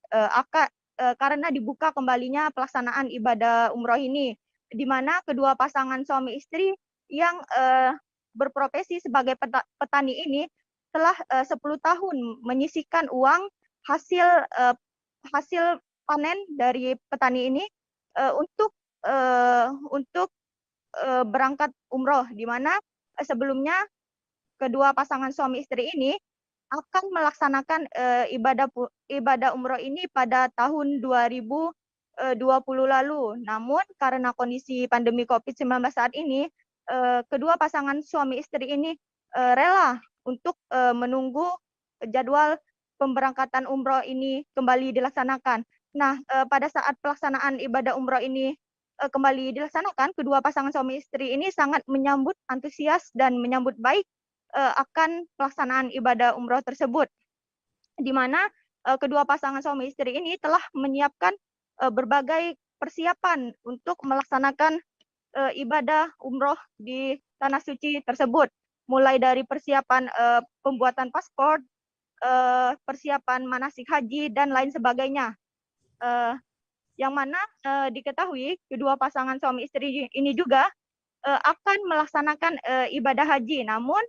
karena dibuka kembalinya pelaksanaan ibadah umroh ini, di mana kedua pasangan suami istri yang berprofesi sebagai petani ini telah 10 tahun menyisihkan uang hasil panen dari petani ini untuk berangkat umroh, di mana sebelumnya kedua pasangan suami istri ini akan melaksanakan ibadah umroh ini pada tahun 2020 lalu. Namun karena kondisi pandemi COVID-19 saat ini, kedua pasangan suami istri ini rela untuk menunggu jadwal pemberangkatan umroh ini kembali dilaksanakan. Nah, pada saat pelaksanaan ibadah umroh ini kembali dilaksanakan, kedua pasangan suami istri ini sangat menyambut antusias dan menyambut baik akan pelaksanaan ibadah umroh tersebut, di mana kedua pasangan suami istri ini telah menyiapkan berbagai persiapan untuk melaksanakan ibadah umroh di Tanah Suci tersebut, mulai dari persiapan pembuatan paspor, persiapan manasik haji, dan lain sebagainya. Yang mana diketahui kedua pasangan suami istri ini juga akan melaksanakan ibadah haji, namun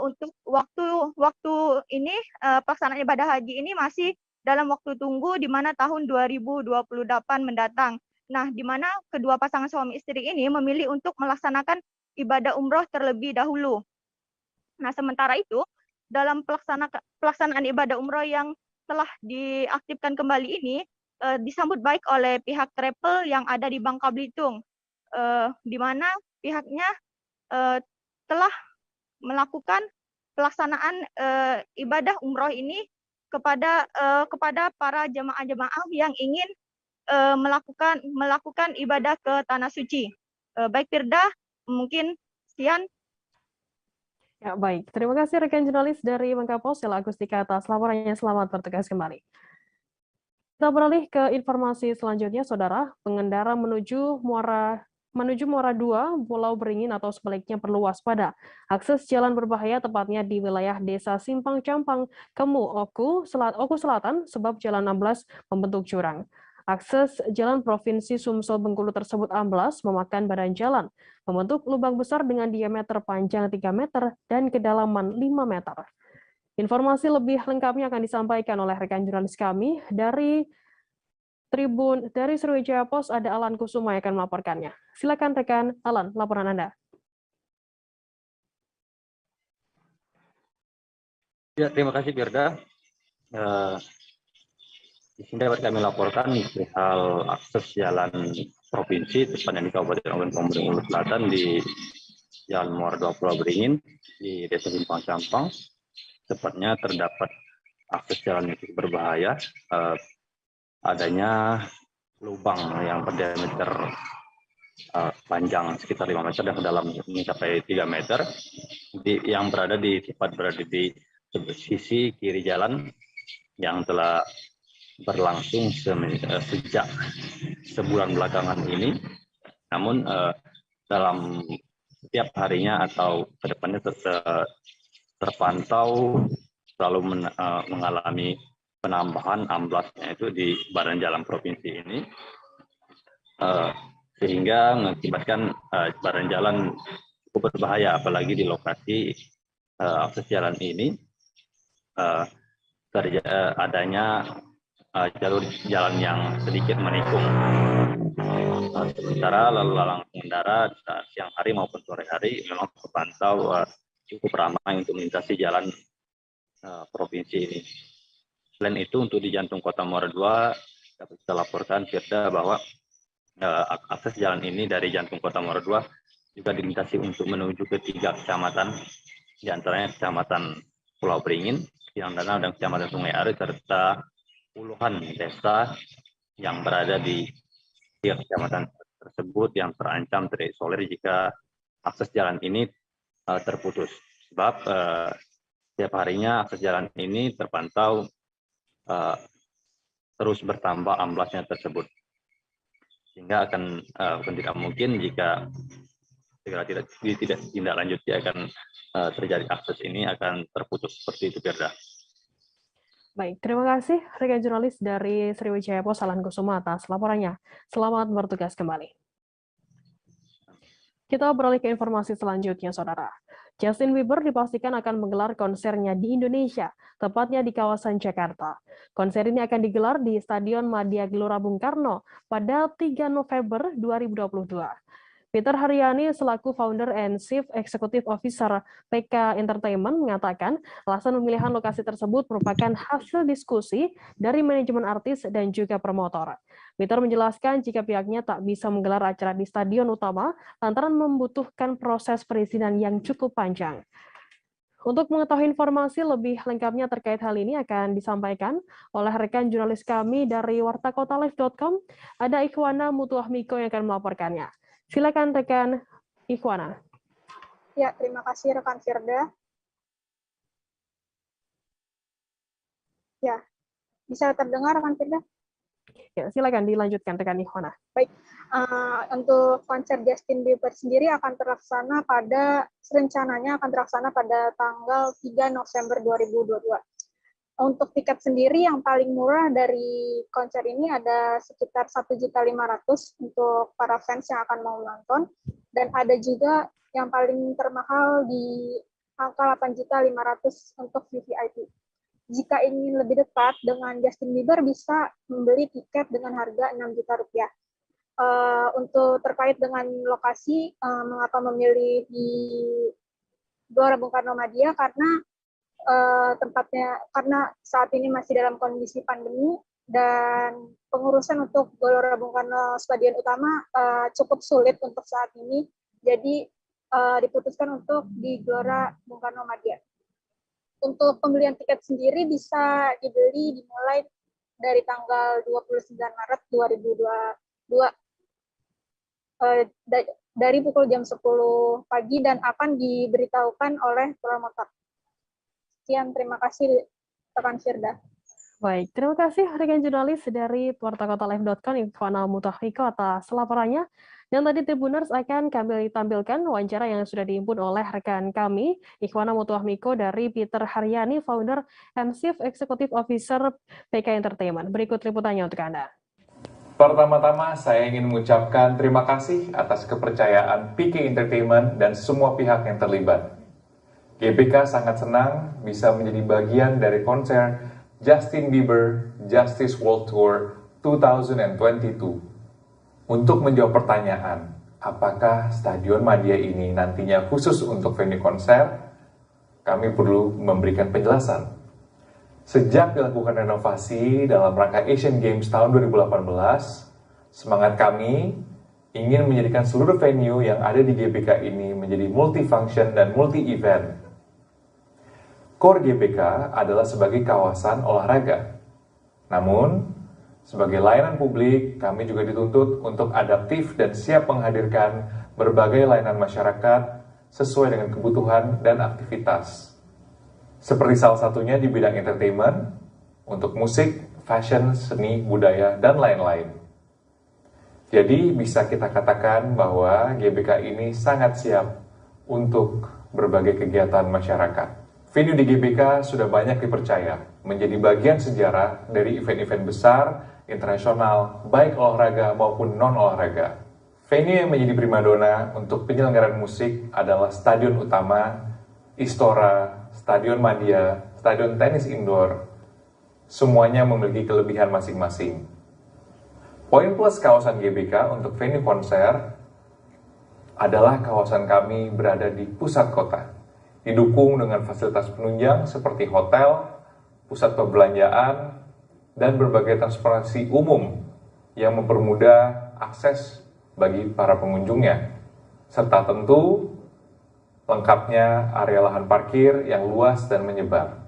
untuk waktu ini pelaksanaan ibadah haji ini masih dalam waktu tunggu, di mana tahun 2028 mendatang. Nah, di mana kedua pasangan suami istri ini memilih untuk melaksanakan ibadah umroh terlebih dahulu. Nah, sementara itu dalam pelaksanaan ibadah umroh yang telah diaktifkan kembali ini disambut baik oleh pihak travel yang ada di Bangka Belitung, di mana pihaknya telah melakukan pelaksanaan ibadah umroh ini kepada para jemaah-jemaah yang ingin melakukan ibadah ke Tanah Suci. Baik Firda Mungkin sekian. Ya, baik. Terima kasih rekan jurnalis dari Mengkapol, Stella Agustika atas laporannya. Selamat bertugas kembali. Kita beralih ke informasi selanjutnya, Saudara. Pengendara menuju Muara 2, Pulau Beringin atau sebaliknya perlu waspada. Akses jalan berbahaya tepatnya di wilayah Desa Simpang Campang, Kemu, Oku Selatan, sebab jalan amblas membentuk jurang. Akses jalan Provinsi Sumsel Bengkulu tersebut amblas memakan badan jalan, membentuk lubang besar dengan diameter panjang 3 meter dan kedalaman 5 meter. Informasi lebih lengkapnya akan disampaikan oleh rekan jurnalis kami dari Sriwijaya Pos, ada Alan Kusuma yang akan melaporkannya. Silakan rekan Alan, laporan Anda. Ya, terima kasih Firda. Di sini dapat kami laporkan perihal akses jalan provinsi, tepatnya di Kabupaten Ogan Komering Ulu Selatan di Jalan Muara 2 Pulau Beringin di Desa Simpang Campang. Tepatnya terdapat akses jalan yang cukup berbahaya, adanya lubang yang berdiameter panjang sekitar 5 meter dan dalam mencapai 3 meter, yang berada di sisi kiri jalan yang telah berlangsung sejak sebulan belakangan ini. Namun dalam setiap harinya atau kedepannya terpantau selalu mengalami penambahan amblasnya itu di badan jalan provinsi ini, sehingga mengakibatkan badan jalan cukup berbahaya, apalagi di lokasi akses jalan ini adanya jalur jalan yang sedikit menikung. Sementara lalu lalang pengendara siang hari maupun sore hari memang terpantau cukup ramai untuk melintasi jalan provinsi ini. Selain itu, untuk di jantung kota Muara 2 dapat kita laporkan Firda bahwa akses jalan ini dari jantung kota Muara 2 juga dilintasi untuk menuju ke 3 kecamatan, di antaranya Kecamatan Pulau Beringin, Siang Danau, dan Kecamatan Sungai Are, serta puluhan desa yang berada di 3 kecamatan tersebut yang terancam terisolir jika akses jalan ini terputus. Sebab setiap harinya akses jalan ini terpantau terus bertambah amblasnya tersebut, sehingga akan tidak mungkin jika segera tidak ditindaklanjuti akan terjadi akses ini akan terputus seperti itu, Firda. Baik, terima kasih rekan jurnalis dari Sriwijaya Pos, Alan Kusuma atas laporannya. Selamat bertugas kembali. Kita beralih ke informasi selanjutnya, Saudara. Justin Bieber dipastikan akan menggelar konsernya di Indonesia, tepatnya di kawasan Jakarta. Konser ini akan digelar di Stadion Madia Gelora Bung Karno pada 3 November 2022. Peter Haryani selaku founder and chief executive officer PK Entertainment mengatakan alasan pemilihan lokasi tersebut merupakan hasil diskusi dari manajemen artis dan juga promotor. Peter menjelaskan jika pihaknya tak bisa menggelar acara di stadion utama lantaran membutuhkan proses perizinan yang cukup panjang. Untuk mengetahui informasi lebih lengkapnya terkait hal ini akan disampaikan oleh rekan jurnalis kami dari wartakotalive.com, ada Ikhwana Mutuahmiko yang akan melaporkannya. Silakan rekan Ikhwana. Ya, terima kasih rekan Firda. Ya, bisa terdengar rekan Firda? Ya, silakan dilanjutkan rekan Ikhwana. Baik, untuk konser Justin Bieber sendiri rencananya akan terlaksana pada tanggal 3 November 2022. Untuk tiket sendiri yang paling murah dari konser ini ada sekitar 1.500.000 untuk para fans yang akan mau nonton, dan ada juga yang paling termahal di angka 8.500.000 untuk VVIP. Jika ingin lebih dekat dengan Justin Bieber bisa membeli tiket dengan harga 6 juta rupiah. Untuk terkait dengan lokasi, mengapa memilih di Gelora Bung Karno Madia, karena karena saat ini masih dalam kondisi pandemi dan pengurusan untuk Gelora Bung Karno Stadion Utama cukup sulit untuk saat ini, jadi diputuskan untuk di Gelora Bung Karno Madia. Untuk pembelian tiket sendiri bisa dibeli dimulai dari tanggal 29 Maret 2022. dari pukul jam 10 pagi dan akan diberitahukan oleh promotor. Sekian, terima kasih rekan Firda. Baik, terima kasih rekan jurnalis dari wartakotalive.com Ikhwana Mutahiko atas laporannya. Dan tadi Tribuners akan kami tampilkan wawancara yang sudah dihimpun oleh rekan kami, Ikhwana Mutahiko dari Peter Haryani, founder and Chief Executive Officer PK Entertainment. Berikut liputannya untuk Anda. Pertama-tama saya ingin mengucapkan terima kasih atas kepercayaan PK Entertainment dan semua pihak yang terlibat. GBK sangat senang bisa menjadi bagian dari konser Justin Bieber Justice World Tour 2022. Untuk menjawab pertanyaan, apakah Stadion Madia ini nantinya khusus untuk venue konser? Kami perlu memberikan penjelasan. Sejak dilakukan renovasi dalam rangka Asian Games tahun 2018, semangat kami ingin menjadikan seluruh venue yang ada di GBK ini menjadi multifunction dan multi-event. Core GBK adalah sebagai kawasan olahraga. Namun, sebagai layanan publik, kami juga dituntut untuk adaptif dan siap menghadirkan berbagai layanan masyarakat sesuai dengan kebutuhan dan aktivitas. Seperti salah satunya di bidang entertainment, untuk musik, fashion, seni, budaya, dan lain-lain. Jadi bisa kita katakan bahwa GBK ini sangat siap untuk berbagai kegiatan masyarakat. Venue di GBK sudah banyak dipercaya menjadi bagian sejarah dari event-event besar, internasional, baik olahraga maupun non-olahraga. Venue yang menjadi primadona untuk penyelenggaraan musik adalah Stadion Utama, Istora, Stadion Madia, Stadion Tenis Indoor. Semuanya memiliki kelebihan masing-masing. Poin plus kawasan GBK untuk venue konser adalah kawasan kami berada di pusat kota, didukung dengan fasilitas penunjang seperti hotel, pusat perbelanjaan, dan berbagai transportasi umum yang mempermudah akses bagi para pengunjungnya, serta tentu lengkapnya area lahan parkir yang luas dan menyebar.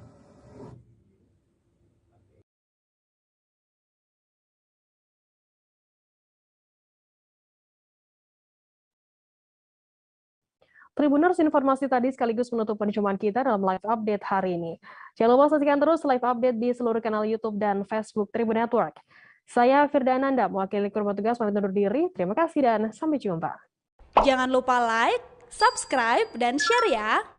Tribuners, informasi tadi sekaligus menutup perjumpaan kita dalam live update hari ini. Jangan lupa saksikan terus live update di seluruh kanal YouTube dan Facebook Tribun Network. Saya Firda Ananda, mewakili kru petugas pamit undur diri. Terima kasih dan sampai jumpa. Jangan lupa like, subscribe, dan share ya!